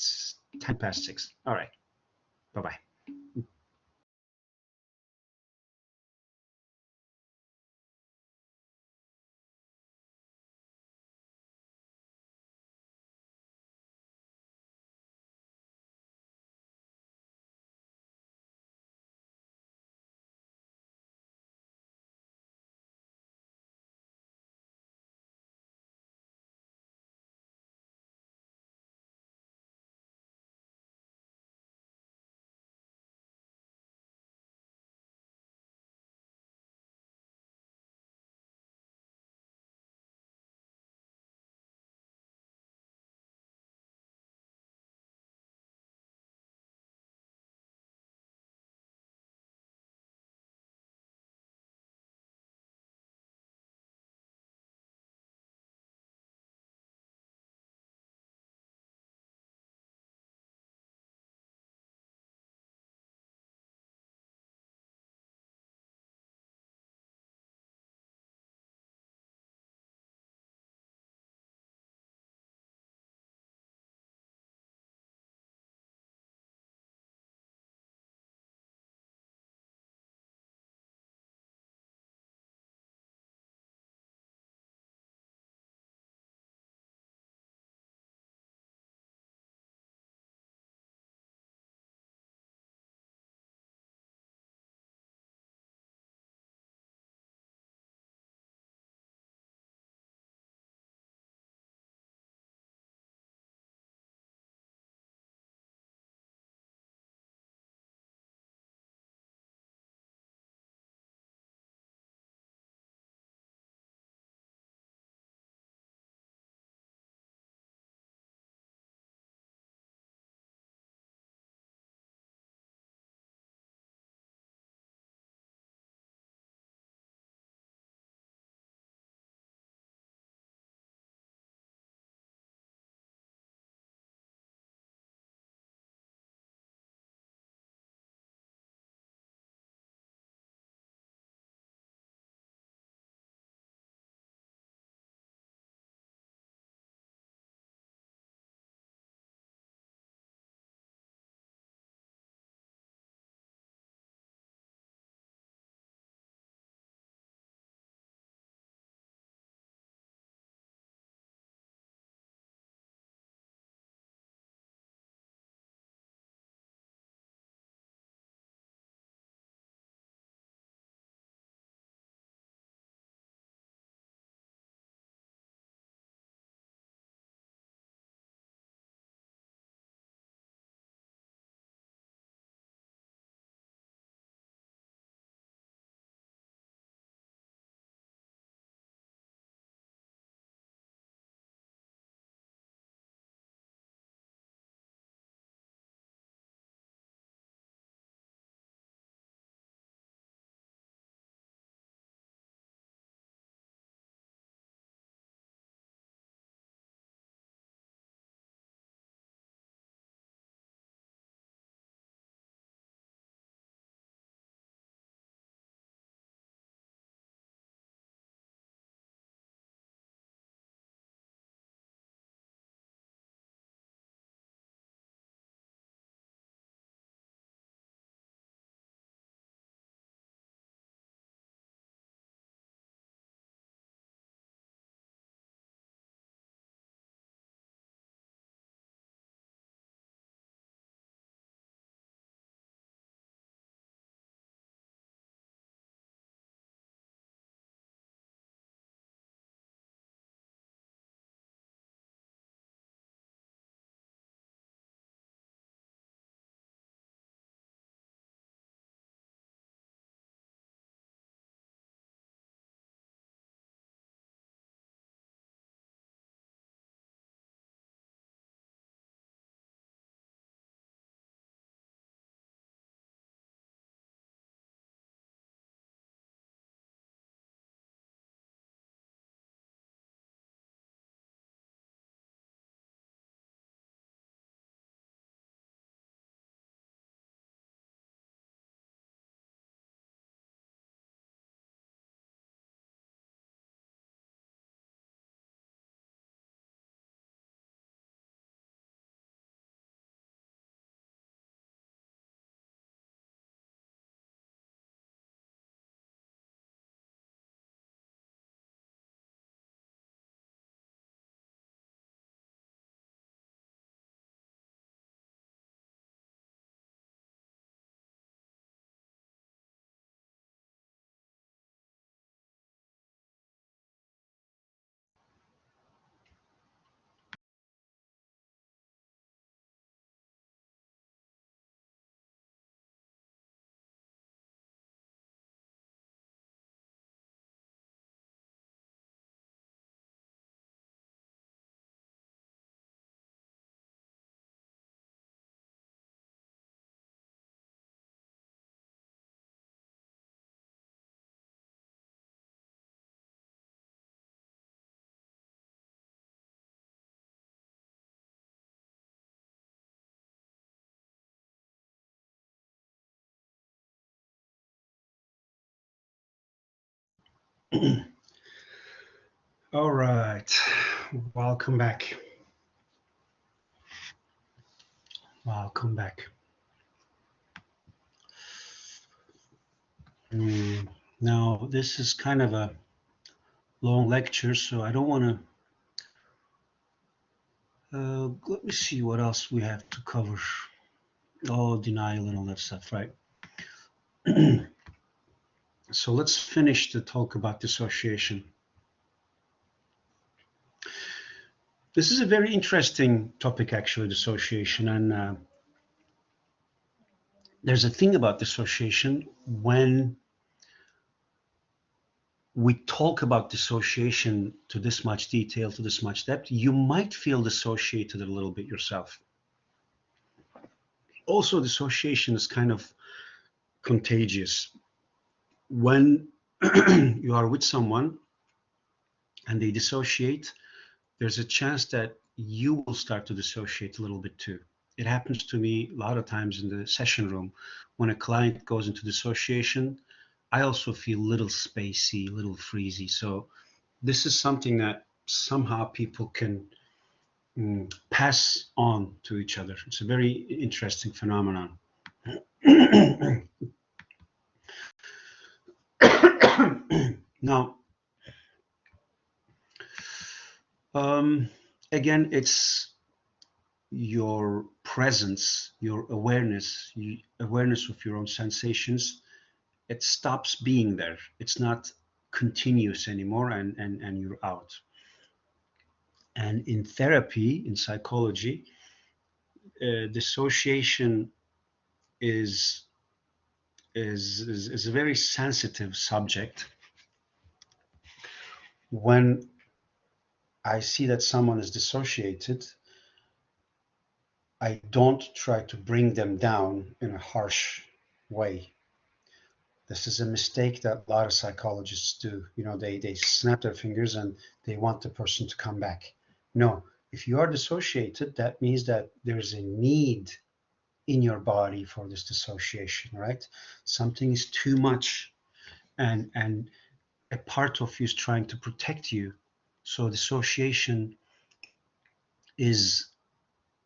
Speaker 1: 10 past 6. All right. Bye-bye. All right, welcome back. Welcome back. Now, this is kind of a long lecture, so I don't want to. Let me see what else we have to cover. Oh, denial and all that stuff, right? So let's finish the talk about dissociation. This is a very interesting topic, actually, dissociation. And there's a thing about dissociation. When we talk about dissociation to this much detail, to this much depth, you might feel dissociated a little bit yourself. Also, dissociation is kind of contagious. When you are with someone and they dissociate, there's a chance that you will start to dissociate a little bit too. It happens to me a lot of times in the session room. When a client goes into dissociation, I also feel a little spacey, a little freezy. So this is something that somehow people can pass on to each other. It's a very interesting phenomenon. Now, again, it's your presence, your awareness, awareness of your own sensations. It stops being there. It's not continuous anymore, and you're out. And in therapy, in psychology, dissociation is is a very sensitive subject. When I see that someone is dissociated, I don't try to bring them down in a harsh way. This is a mistake that a lot of psychologists do. You know, they snap their fingers and they want the person to come back. No, if you are dissociated, that means that there's a need in your body for this dissociation, right? Something is too much, and a part of you is trying to protect you. So dissociation is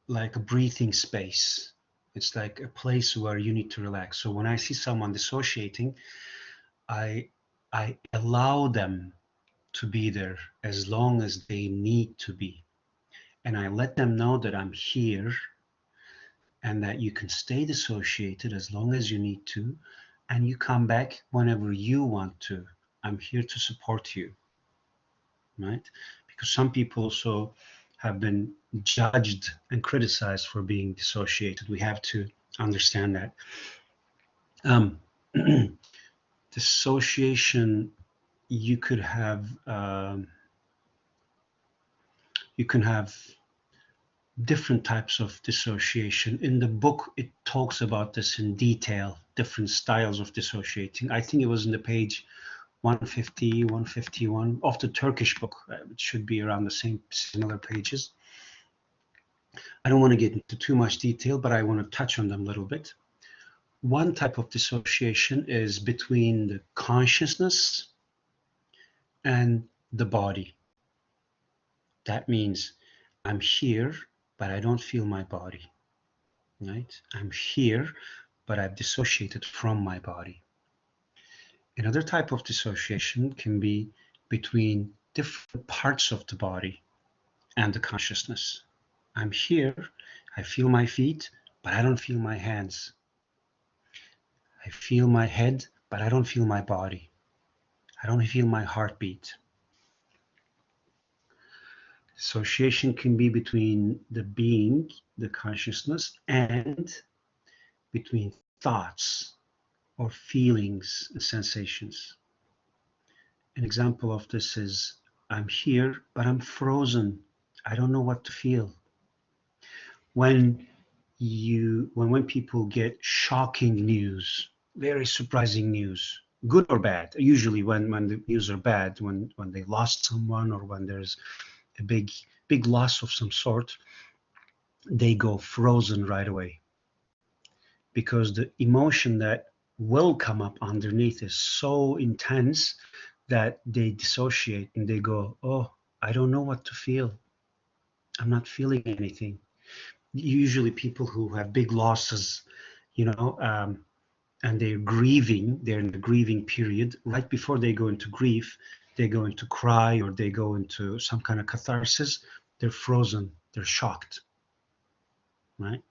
Speaker 1: like a breathing space. It's like a place where you need to relax. So when I see someone dissociating, I allow them to be there as long as they need to be. And I let them know that I'm here and that you can stay dissociated as long as you need to, and you come back whenever you want to. I'm here to support you, right? Because some people also have been judged and criticized for being dissociated. We have to understand that. Dissociation, you could have you can have different types of dissociation. In the book, it talks about this in detail, different styles of dissociating. I think it was in the page 150, 151 of the Turkish book. It should be around the same similar pages. I don't want to get into too much detail, but I want to touch on them a little bit. One type of dissociation is between the consciousness and the body. That means I'm here, but I don't feel my body, right? I'm here, but I've dissociated from my body. Another type of dissociation can be between different parts of the body and the consciousness. I'm here, I feel my feet, but I don't feel my hands. I feel my head, but I don't feel my body. I don't feel my heartbeat. Dissociation can be between the being, the consciousness, and between thoughts or feelings and sensations. An example of this is, I'm here, but I'm frozen. I don't know what to feel. When people get shocking news, very surprising news, good or bad, usually when the news are bad, when they lost someone or when there's a big loss of some sort, they go frozen right away, because the emotion that will come up underneath is so intense that they dissociate and they go, oh, I don't know what to feel. I'm not feeling anything. Usually people who have big losses, you know, and they're grieving, they're in the grieving period. Right before they go into grief, they go into cry or they go into some kind of catharsis. They're frozen, they're shocked, right?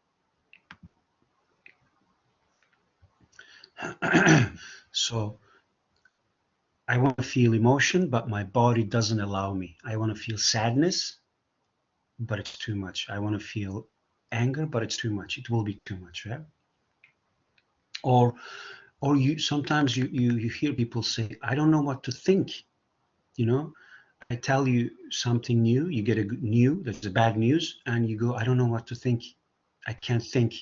Speaker 1: So I want to feel emotion, but my body doesn't allow me. I want to feel sadness, but it's too much. I want to feel anger, but it's too much. It will be too much, yeah? Or you sometimes you hear people say, I don't know what to think, you know? I tell you something new, you get a new, that's the bad news, and you go, I don't know what to think. I can't think.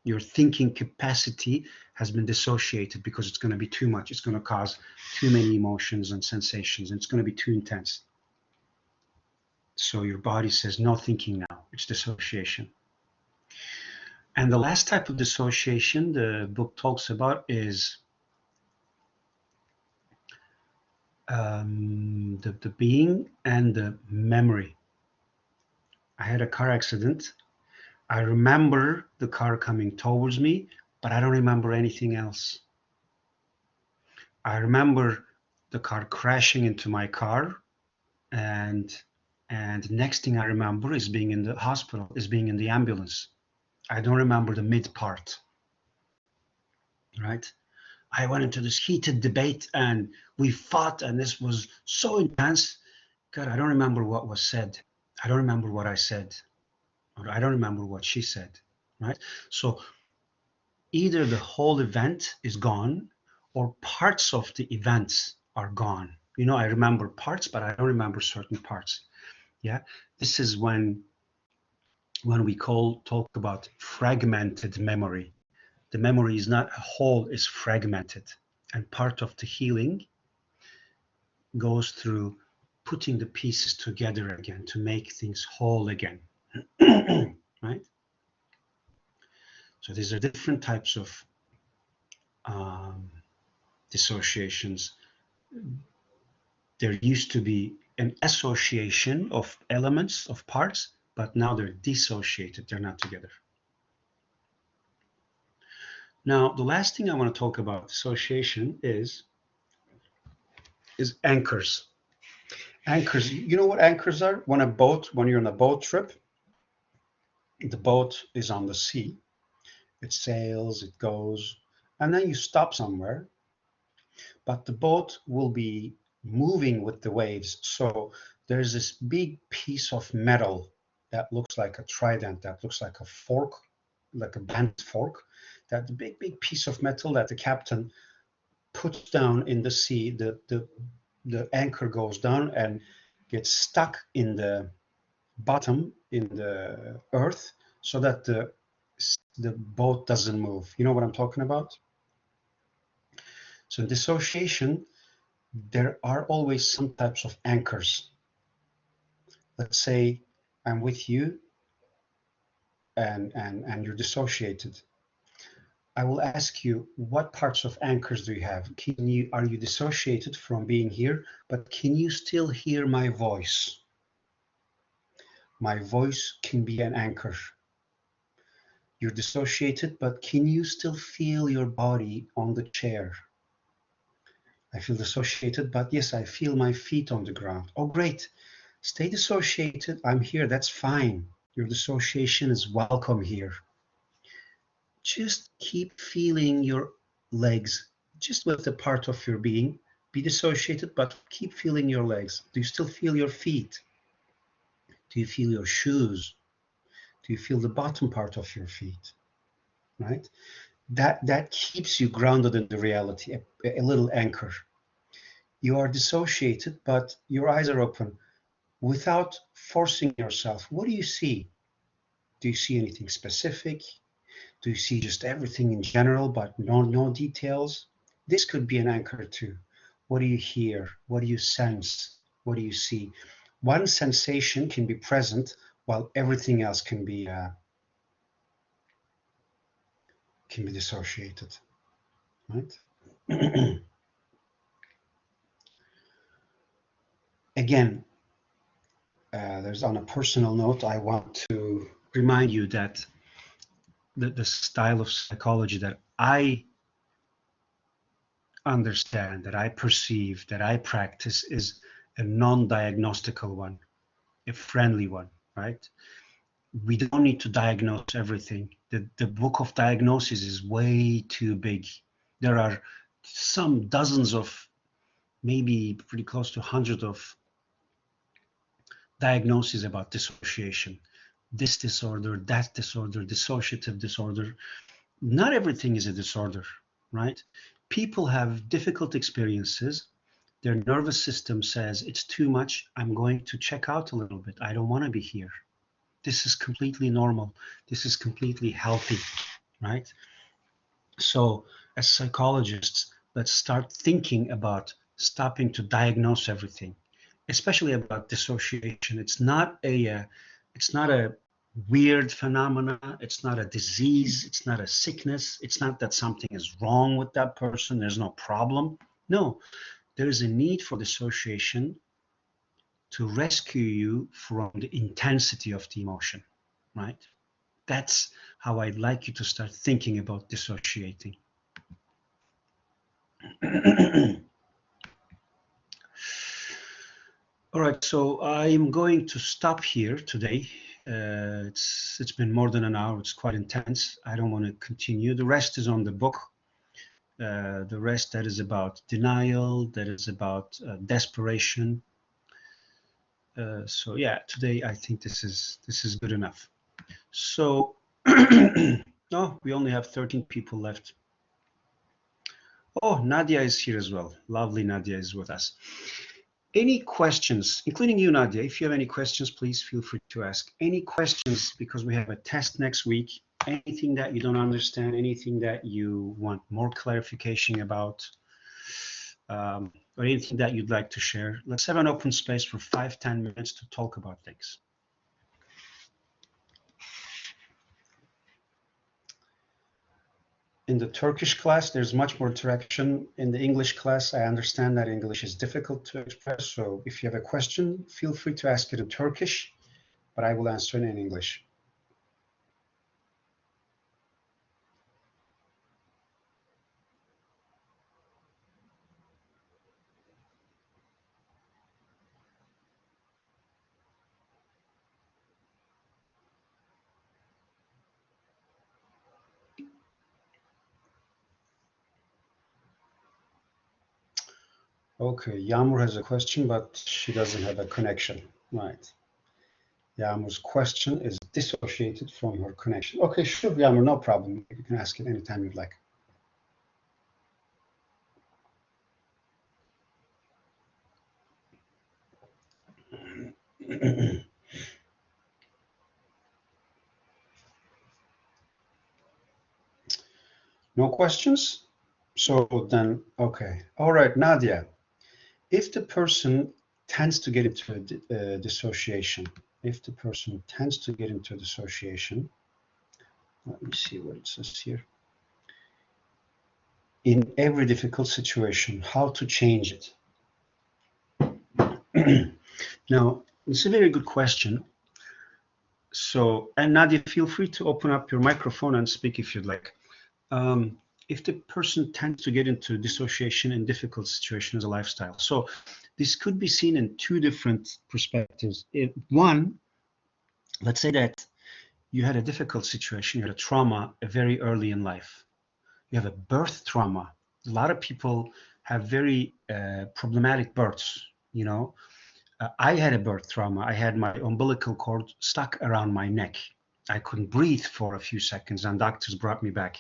Speaker 1: Your thinking capacity has been dissociated because it's going to be too much. It's going to cause too many emotions and sensations, and it's going to be too intense. So your body says, no thinking now. It's dissociation. And the last type of dissociation the book talks about is the being and the memory. I had a car accident. I remember the car coming towards me, but I don't remember anything else. I remember the car crashing into my car, and the next thing I remember is being in the hospital, is being in the ambulance. I don't remember the mid part, right? I went into this heated debate and we fought, and this was so intense. God, I don't remember what was said. I don't remember what I said, or I don't remember what she said, right? So either the whole event is gone or parts of the events are gone. You know, I remember parts, but I don't remember certain parts. Yeah, this is when we talk about fragmented memory. The memory is not a whole, is fragmented. And part of the healing goes through putting the pieces together again to make things whole again. Right? So these are different types of um, dissociations. There used to be an association of elements, of parts, but now they're dissociated, they're not together. Now, the last thing I want to talk about dissociation is anchors. Anchors, you know what anchors are? When you're on a boat trip, the boat is on the sea, it sails, it goes, and then you stop somewhere, but the boat will be moving with the waves. So there's this big piece of metal that looks like a trident, that looks like a fork, like a bent fork, that big piece of metal that the captain puts down in the sea. The anchor goes down and gets stuck in the bottom, in the earth, so that the boat doesn't move. You know what I'm talking about? So in dissociation, there are always some types of anchors. Let's say I'm with you and you're dissociated. I will ask you, what parts of anchors do you have? Are you dissociated from being here, but can you still hear my voice? My voice can be an anchor. You're dissociated, but can you still feel your body on the chair? I feel dissociated, but yes, I feel my feet on the ground. Oh, great. Stay dissociated. I'm here. That's fine. Your dissociation is welcome here. Just keep feeling your legs, just with the part of your being. Be dissociated, but keep feeling your legs. Do you still feel your feet? Do you feel your shoes? Do you feel the bottom part of your feet? Right? That keeps you grounded in the reality, a little anchor. You are dissociated, but your eyes are open without forcing yourself. What do you see? Do you see anything specific? Do you see just everything in general, but no details? This could be an anchor too. What do you hear? What do you sense? What do you see? One sensation can be present while everything else can be dissociated, right? Again, there's on a personal note, I want to remind you that the style of psychology that I understand, that I perceive, that I practice is a non-diagnostical one, a friendly one, right? We don't need to diagnose everything. The book of diagnosis is way too big. There are some dozens of, maybe pretty close to hundreds of diagnoses about dissociation. This disorder, that disorder, dissociative disorder. Not everything is a disorder, right? People have difficult experiences. Their nervous system says it's too much. I'm going to check out a little bit. I don't want to be here. This is completely normal. This is completely healthy, right? So, as psychologists, let's start thinking about stopping to diagnose everything, especially about dissociation. It's not a weird phenomena. It's not a disease. It's not a sickness. It's not that something is wrong with that person. There's no problem. No, there is a need for dissociation to rescue you from the intensity of the emotion, right? That's how I'd like you to start thinking about dissociating. All right, so I'm going to stop here today. It's been more than an hour. It's quite intense. I don't want to continue. The rest is on the book. The rest that is about denial, that is about desperation. So yeah, today I think this is good enough. So, oh, we only have 13 people left. Oh, Nadia is here as well. Lovely Nadia is with us. Any questions, including you, Nadia? If you have any questions, please feel free to ask. Any questions, because we have a test next week. Anything that you don't understand, anything that you want more clarification about, or anything that you'd like to share, let's have an open space for 5-10 minutes to talk about things. In the Turkish class, there's much more interaction. In the English class, I understand that English is difficult to express. So if you have a question, feel free to ask it in Turkish, but I will answer it in English. Okay, Yağmur has a question, but she doesn't have a connection. Right. Yağmur's question is dissociated from her connection. Okay, sure, Yağmur, no problem. You can ask it anytime you'd like. No questions? So then, okay. All right, Nadia. If the person tends to get into a dissociation, if the person tends to get into a dissociation, let me see what it says here. In every difficult situation, how to change it? Now, it's a very good question. So, and Nadia, feel free to open up your microphone and speak if you'd like. If the person tends to get into dissociation in difficult situations as a lifestyle. So this could be seen in two different perspectives. One, let's say that you had a difficult situation, you had a trauma very early in life. You have a birth trauma. A lot of people have very problematic births, you know. I had a birth trauma. I had my umbilical cord stuck around my neck. I couldn't breathe for a few seconds, and doctors brought me back.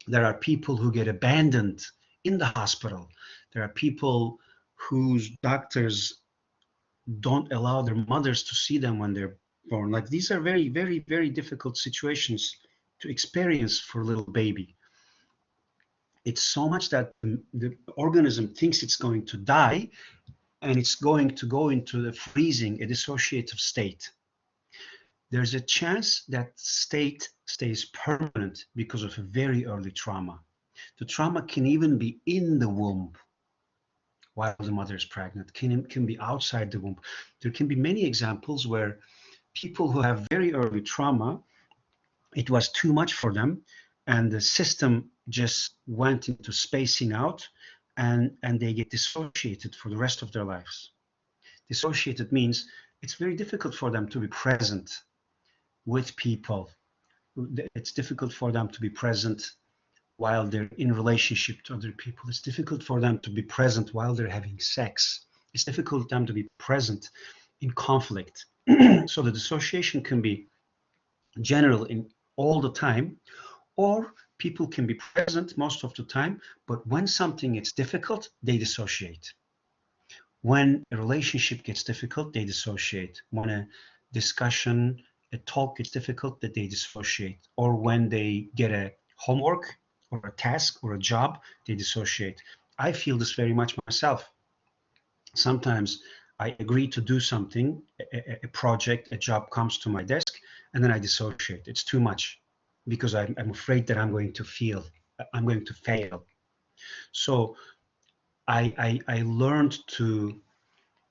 Speaker 1: There are people who get abandoned in the hospital. There are people whose doctors don't allow their mothers to see them when they're born. Like these are very, very, very difficult situations to experience for a little baby. It's so much that the organism thinks it's going to die and it's going to go into the freezing, a dissociative state. There's a chance that state stays permanent because of a very early trauma. The trauma can even be in the womb, while the mother is pregnant, can be outside the womb. There can be many examples where people who have very early trauma, it was too much for them, and the system just went into spacing out, and they get dissociated for the rest of their lives. Dissociated means it's very difficult for them to be present with people. It's difficult for them to be present while they're in relationship to other people. It's difficult for them to be present while they're having sex. It's difficult for them to be present in conflict. So the dissociation can be general in all the time, or people can be present most of the time, but when something gets difficult, they dissociate. When a relationship gets difficult, they dissociate. When a discussion, a talk gets difficult, that they dissociate. Or when they get a homework or a task or a job, they dissociate. I feel this very much myself. Sometimes I agree to do something, a project, a job comes to my desk, and then I dissociate. It's too much because I'm afraid that I'm going to fail. So I learned to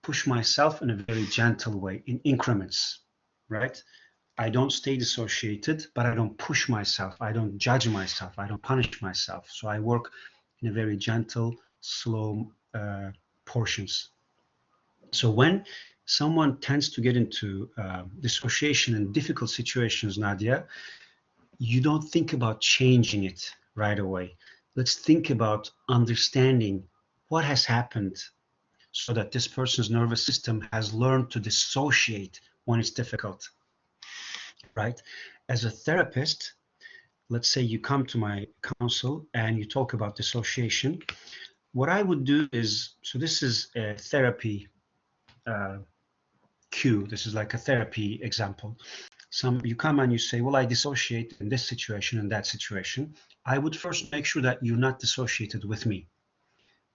Speaker 1: push myself in a very gentle way, in increments, right? I don't stay dissociated, but I don't push myself. I don't judge myself. I don't punish myself. So I work in a very gentle, slow portions. So when someone tends to get into dissociation in difficult situations, Nadia, you don't think about changing it right away. Let's think about understanding what has happened so that this person's nervous system has learned to dissociate when it's difficult, right? As a therapist, let's say you come to my counsel and you talk about dissociation. What I would do is, so this is a therapy cue. This is like a therapy example. You come and you say, well, I dissociate in this situation and that situation. I would first make sure that you're not dissociated with me,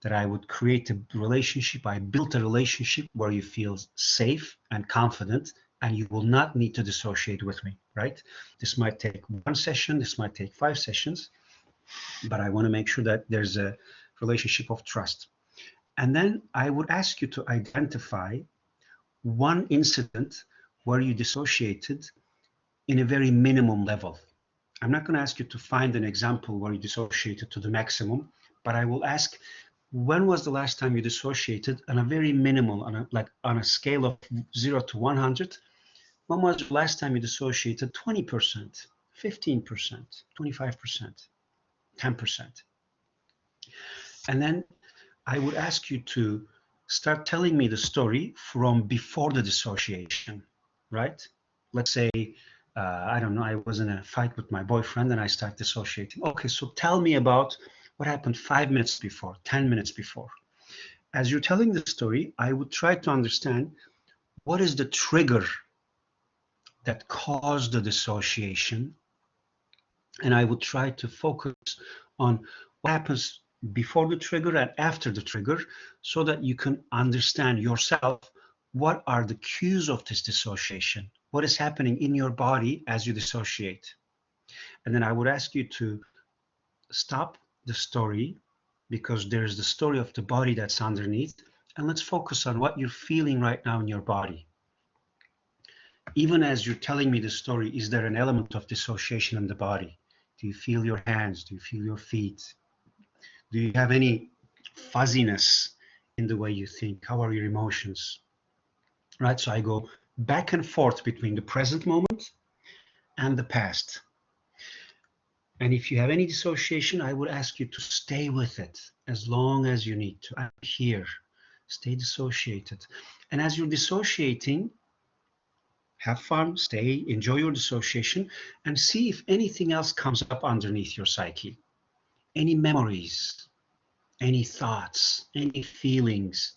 Speaker 1: that I would create a relationship. I built a relationship where you feel safe and confident, and you will not need to dissociate with me, right? This might take one session, this might take 5 sessions, but I want to make sure that there's a relationship of trust. And then I would ask you to identify one incident where you dissociated in a very minimum level. I'm not going to ask you to find an example where you dissociated to the maximum, but I will ask, when was the last time you dissociated on a very minimal, on a scale of 0 to 100? When was the last time you dissociated 20%, 15%, 25%, 10%? And then I would ask you to start telling me the story from before the dissociation, right? Let's say, I don't know, I was in a fight with my boyfriend and I start dissociating. Okay, so tell me about what happened 5 minutes before, 10 minutes before. As you're telling the story, I would try to understand what is the trigger that caused the dissociation, and I would try to focus on what happens before the trigger and after the trigger, so that you can understand yourself what are the cues of this dissociation, what is happening in your body as you dissociate. And then I would ask you to stop the story, because there's the story of the body that's underneath, and let's focus on what you're feeling right now in your body. Even as you're telling me the story, is there an element of dissociation in the body? Do you feel your hands? Do you feel your feet? Do you have any fuzziness in the way you think? How are your emotions? Right, so I go back and forth between the present moment and the past. And if you have any dissociation, I would ask you to stay with it as long as you need to. I'm here. Stay dissociated. And as you're dissociating, have fun, stay, enjoy your dissociation, and see if anything else comes up underneath your psyche. Any memories, any thoughts, any feelings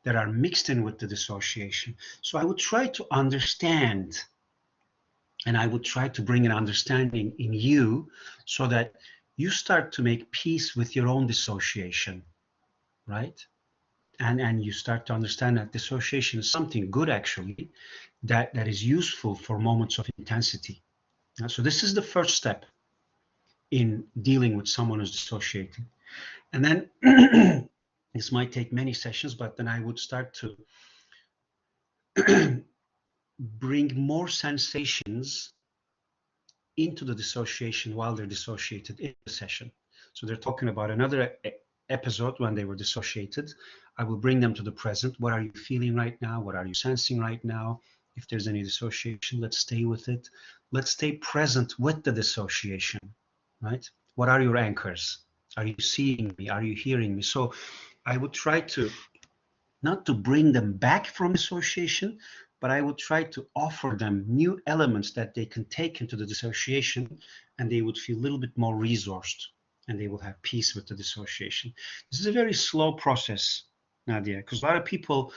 Speaker 1: that are mixed in with the dissociation. So I would try to understand, and I would try to bring an understanding in you so that you start to make peace with your own dissociation, right? And you start to understand that dissociation is something good, actually, that is useful for moments of intensity. So this is the first step in dealing with someone who's dissociating. And then This might take many sessions, but then I would start to bring more sensations into the dissociation while they're dissociated in the session. So they're talking about another episode when they were dissociated. I will bring them to the present. What are you feeling right now? What are you sensing right now? If there's any dissociation, let's stay with it. Let's stay present with the dissociation, right? What are your anchors? Are you seeing me? Are you hearing me? So I would try to not to bring them back from dissociation, but I would try to offer them new elements that they can take into the dissociation, and they would feel a little bit more resourced, and they will have peace with the dissociation. This is a very slow process, Nadia, because a lot of people,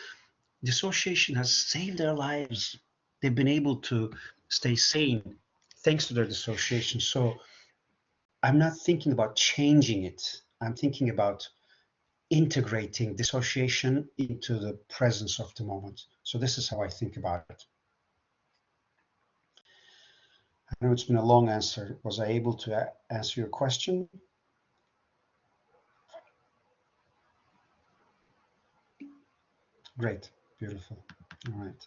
Speaker 1: dissociation has saved their lives. They've been able to stay sane thanks to their dissociation. So I'm not thinking about changing it. I'm thinking about integrating dissociation into the presence of the moment. So this is how I think about it. I know it's been a long answer. Was I able to answer your question? Great, beautiful. All right,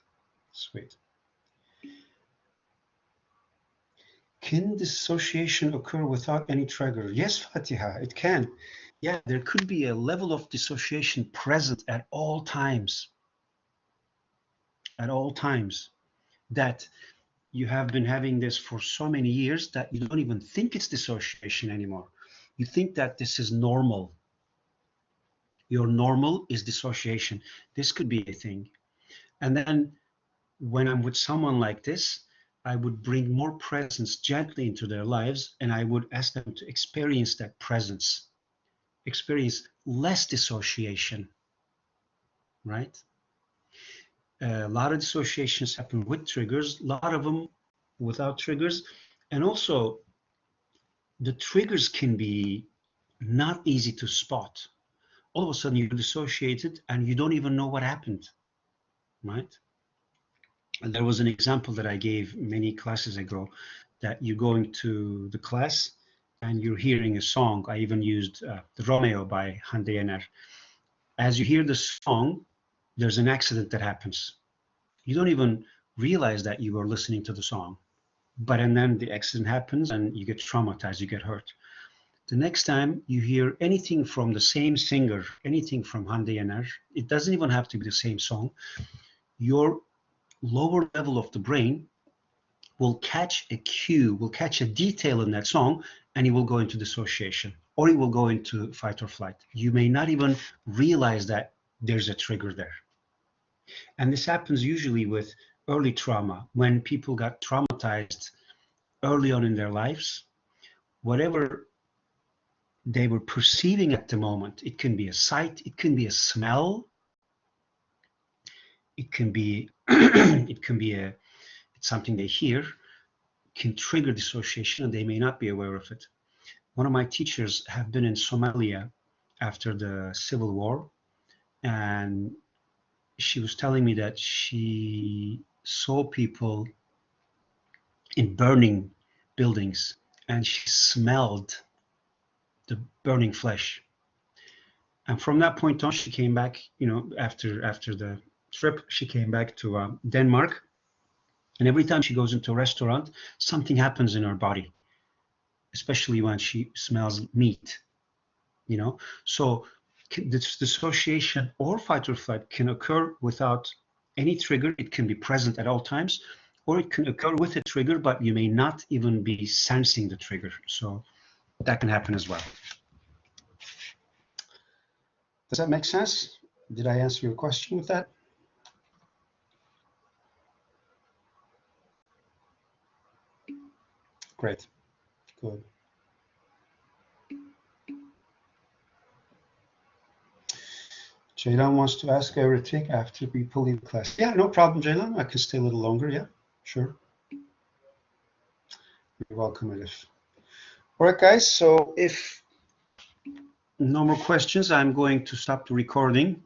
Speaker 1: sweet. Can dissociation occur without any trigger? Yes, Fatiha, it can. Yeah, there could be a level of dissociation present at all times. At all times. That you have been having this for so many years that you don't even think it's dissociation anymore. You think that this is normal. Your normal is dissociation. This could be a thing. And then when I'm with someone like this, I would bring more presence gently into their lives, and I would ask them to experience that presence, experience less dissociation, right? A lot of dissociations happen with triggers, a lot of them without triggers. And also, the triggers can be not easy to spot. All of a sudden, you're dissociated and you don't even know what happened, right? And there was an example that I gave many classes ago, that you're going to the class and you're hearing a song. I even used the Romeo by Hande Yener. As you hear the song, there's an accident that happens. You don't even realize that you were listening to the song. And then the accident happens and you get traumatized, you get hurt. The next time you hear anything from the same singer, anything from Hande Yener, it doesn't even have to be the same song, your lower level of the brain will catch a cue, will catch a detail in that song, and it will go into dissociation, or it will go into fight or flight. You may not even realize that there's a trigger there. And this happens usually with early trauma. When people got traumatized early on in their lives, whatever they were perceiving at the moment, it can be a sight, it can be a smell, it can be it's something they hear, can trigger dissociation, and they may not be aware of it. One of my teachers have been in Somalia after the civil war, and she was telling me that she saw people in burning buildings, and she smelled the burning flesh. And from that point on, she came back, after the trip, she came back to Denmark. And every time she goes into a restaurant, something happens in her body, especially when she smells meat, So this dissociation or fight or flight can occur without any trigger. It can be present at all times, or it can occur with a trigger, but you may not even be sensing the trigger. So that can happen as well. Does that make sense? Did I answer your question with that? Great, good. Jaylan wants to ask everything after people leave class. Yeah, no problem, Jaylan. I can stay a little longer. Yeah, sure. You're welcome, Elif. All right, guys. So if no more questions, I'm going to stop the recording.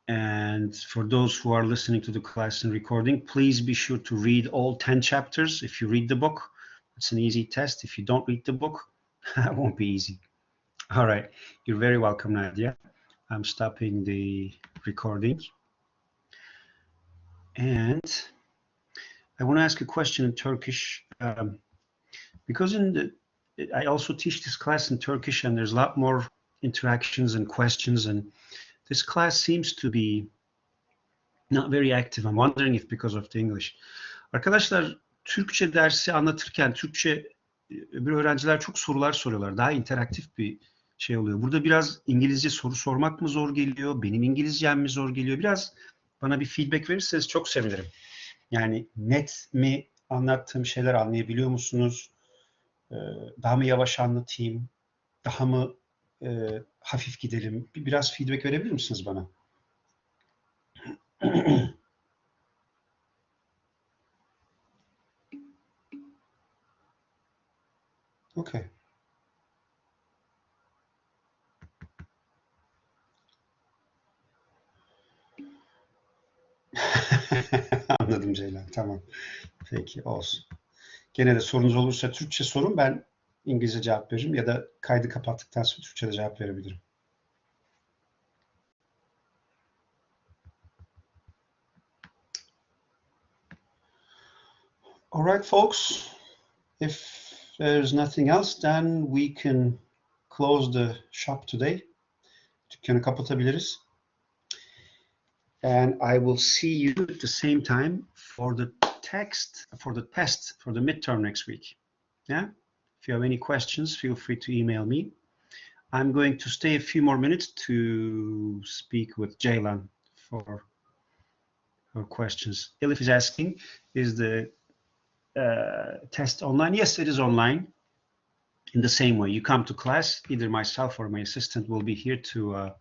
Speaker 1: And for those who are listening to the class and recording, please be sure to read all 10 chapters. If you read the book, it's an easy test. If you don't read the book, that won't be easy. All right. You're very welcome, Nadia. I'm stopping the recording. And I want to ask a question in Turkish. Because I also teach this class in Turkish, and there's a lot more interactions and questions, and this class seems to be not very active. I'm wondering if because of the English. Arkadaşlar, Türkçe dersi anlatırken bir öğrenciler çok sorular soruyorlar. Daha interaktif bir şey oluyor. Burada biraz İngilizce soru sormak mı zor geliyor? Benim İngilizcem mi zor geliyor? Biraz bana bir feedback verirseniz çok sevinirim. Yani net mi anlattığım şeyler anlayabiliyor musunuz? Daha mı yavaş anlatayım? Daha mı hafif gidelim? Biraz feedback verebilir misiniz bana? Okay. Anladım Ceylan. Tamam. Peki olsun. Gene de sorunuz olursa Türkçe sorun, ben İngilizce cevap veririm ya da kaydı kapattıktan sonra Türkçe'de cevap verebilirim. All right, folks. If there's nothing else, then we can close the shop today. Dükkanı kapatabiliriz. And I will see you at the same time for the test, for the midterm next week. Yeah? If you have any questions, feel free to email me. I'm going to stay a few more minutes to speak with Ceylan for questions. Elif is asking, is the test online? Yes, it is online. In the same way, you come to class, either myself or my assistant will be here to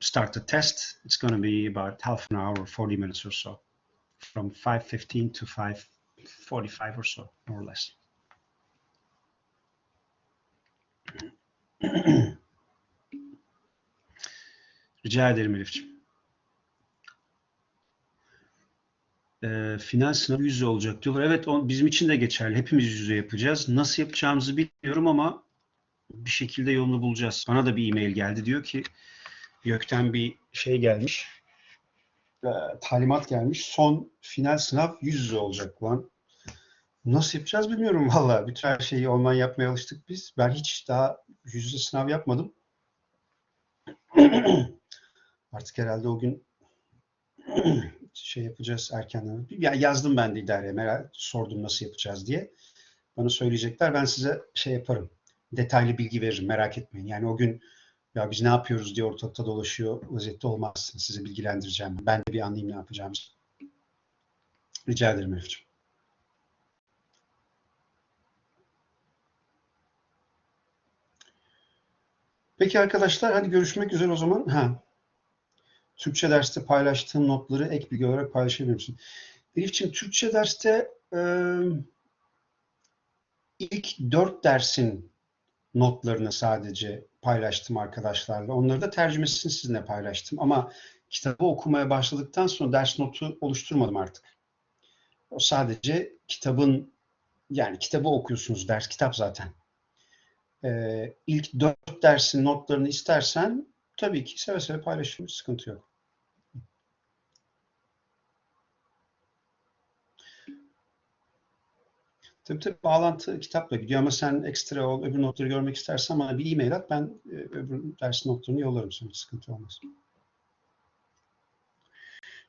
Speaker 1: start the test. It's going to be about half an hour or 40 minutes or so, from 5:15 to 5:45 or so, more or less. Rica ederim Elif'ciğim. Final sınavı yüz yüze olacak diyorlar. Evet, bizim için de geçerli. Hepimiz yüz yüze yapacağız. Nasıl yapacağımızı bilmiyorum ama bir şekilde yolunu bulacağız. Bana da bir e-mail geldi. Diyor ki gökten bir şey gelmiş. Talimat gelmiş. Son final sınav yüz yüze olacak lan. Nasıl yapacağız bilmiyorum valla. Bütün her şeyi online yapmaya alıştık biz. Ben hiç daha yüz yüze sınav yapmadım. Artık herhalde o gün şey yapacağız erkenden. Ya yazdım ben de idareye, sordum nasıl yapacağız diye. Bana söyleyecekler. Ben size şey yaparım. Detaylı bilgi veririm. Merak etmeyin. Yani o gün ya biz ne yapıyoruz diye ortalıkta dolaşıyor vaziyette olmazsınız. Sizi bilgilendireceğim. Ben de bir anlayayım ne yapacağımızı. Rica ederim Elif'ciğim. Peki arkadaşlar, hadi görüşmek üzere o zaman. Türkçe derste paylaştığım notları ek bilgi olarak paylaşabilir misin? Elif'ciğim, Türkçe derste ilk 4 dersin notlarını sadece paylaştım arkadaşlarla. Onları da tercümesini sizinle paylaştım. Ama kitabı okumaya başladıktan sonra ders notu oluşturmadım artık. O sadece kitabın, yani kitabı okuyorsunuz, ders kitap zaten. İlk 4 dersin notlarını istersen tabii ki seve seve paylaşırım, sıkıntı yok. Tabii bağlantı kitapla gidiyor ama sen ekstra öbür notları görmek istersen bana bir e-mail at, ben öbür ders notlarını yollarım sana, sıkıntı olmaz.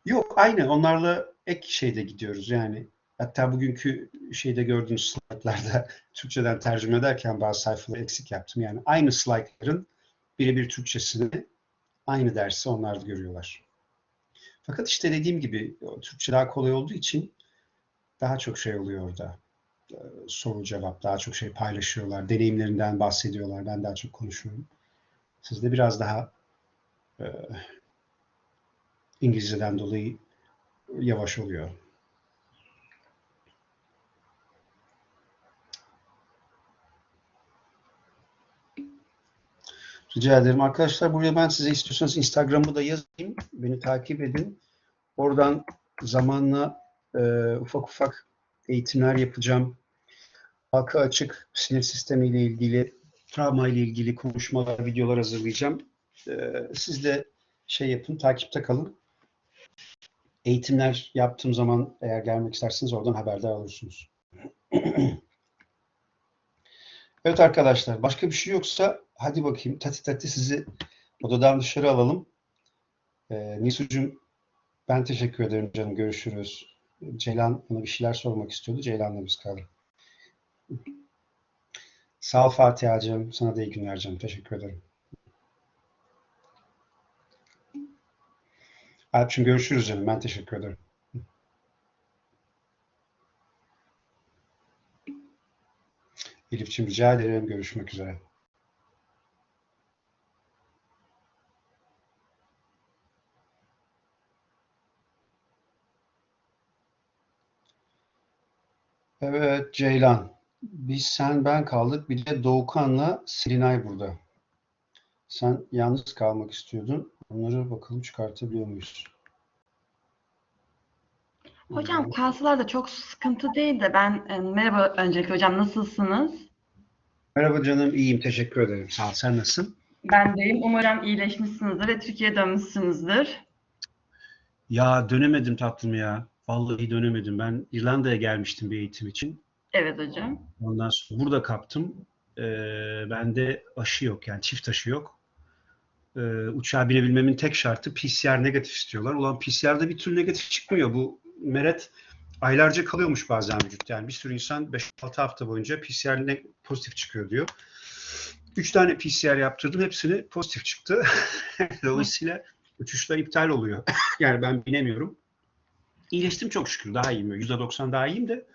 Speaker 1: Yok, aynı onlarla ek şeyde gidiyoruz yani. Hatta bugünkü şeyde gördüğünüz slaytlarda Türkçeden tercüme ederken bazı sayfaları eksik yaptım. Yani aynı slaytların birebir Türkçesini, aynı dersi onlar da görüyorlar. Fakat işte dediğim gibi Türkçe daha kolay olduğu için daha çok şey oluyor orada. Soru cevap, daha çok şey paylaşıyorlar. Deneyimlerinden bahsediyorlar. Ben daha çok konuşuyorum. Sizde biraz daha İngilizceden dolayı yavaş oluyor. Rica ederim. Arkadaşlar, buraya ben size istiyorsanız Instagram'ı da yazayım. Beni takip edin. Oradan zamanla ufak ufak eğitimler yapacağım. halka açık sinir sistemi ile ilgili, travma ile ilgili konuşmalar, videolar hazırlayacağım. Siz de şey yapın, takipte kalın. Eğitimler yaptığım zaman eğer gelmek isterseniz oradan haberdar olursunuz. Evet arkadaşlar, başka bir şey yoksa hadi bakayım tati tati sizi odadan dışarı alalım. Nisucuğum, ben teşekkür ederim canım. Görüşürüz. Ceylan bana bir şeyler sormak istiyordu. Ceylan'la biz kaldık. Sağ ol Fatiha'cığım. Sana da iyi günler canım. Teşekkür ederim. Alp'cığım görüşürüz canım. Ben teşekkür ederim. Elif'ciğim rica ederim. Görüşmek üzere. Evet Ceylan. Biz sen ben kaldık. Bir de Doğukan'la Selinay burada. Sen yalnız kalmak istiyordun. Onları bakalım çıkartabiliyor muyuz?
Speaker 2: Hocam kalsalar da çok sıkıntı değil de merhaba öncelikle hocam nasılsınız?
Speaker 1: Merhaba canım. İyiyim. Teşekkür ederim. Sağ ol. Sen nasılsın?
Speaker 2: Ben deyim. Umarım iyileşmişsinizdir ve Türkiye'ye dönmüşsünüzdür.
Speaker 1: Ya dönemedim tatlım ya. Vallahi dönemedim. Ben İrlanda'ya gelmiştim bir eğitim için.
Speaker 2: Evet hocam.
Speaker 1: Ondan sonra burada kaptım. Bende aşı yok yani çift aşı yok. Uçağa binebilmemin tek şartı PCR negatif istiyorlar. Ulan PCR'da bir türlü negatif çıkmıyor. Bu meret aylarca kalıyormuş bazen vücutta. Yani bir sürü insan 5-6 hafta boyunca PCR pozitif çıkıyor diyor. 3 tane PCR yaptırdım. Hepsini pozitif çıktı. Dolayısıyla uçuşlar iptal oluyor. Yani ben binemiyorum. İyileştim çok şükür. Daha iyiyim. %90 daha iyiyim de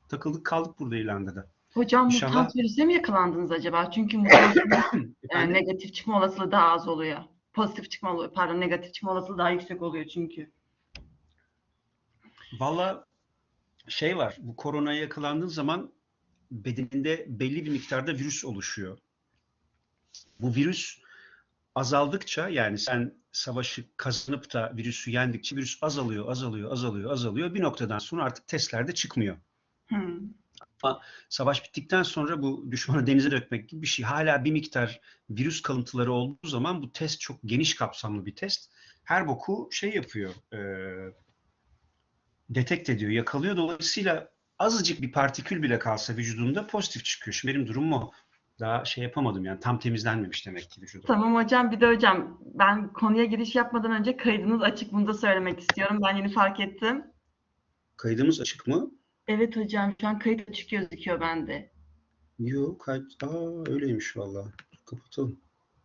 Speaker 1: takıldık kaldık burada İrlanda'da.
Speaker 2: Hocam
Speaker 1: İnşallah.
Speaker 2: mutant virüse mi yakalandınız acaba? Çünkü mutant
Speaker 1: Efendim?
Speaker 2: negatif çıkma olasılığı daha az oluyor. Pozitif çıkma, pardon negatif çıkma olasılığı daha yüksek oluyor çünkü.
Speaker 1: Valla şey var. Bu koronaya yakalandığın zaman bedeninde belli bir miktarda virüs oluşuyor. Bu virüs azaldıkça yani sen savaşı kazanıp da virüsü yendikçe virüs azalıyor, azalıyor, azalıyor, azalıyor. Bir noktadan sonra artık testlerde çıkmıyor.
Speaker 2: Hmm.
Speaker 1: Ama savaş bittikten sonra bu düşmanı denize dökmek gibi bir şey. Hala bir miktar virüs kalıntıları olduğu zaman bu test çok geniş kapsamlı bir test. Her boku şey yapıyor, detekt ediyor, yakalıyor. Dolayısıyla azıcık bir partikül bile kalsa vücudunda pozitif çıkıyor. Şimdi benim durumum o. Daha şey yapamadım yani tam temizlenmemiş demek ki vücudum.
Speaker 2: Tamam hocam. Bir de hocam ben konuya giriş yapmadan önce kaydınız açık. Bunu da söylemek istiyorum. Ben yeni fark ettim.
Speaker 1: Kaydımız açık mı?
Speaker 2: Evet hocam şu an kayıt açık gözüküyor bende.
Speaker 1: Yok, kayıt. Aa, öyleymiş vallahi. Kapatalım.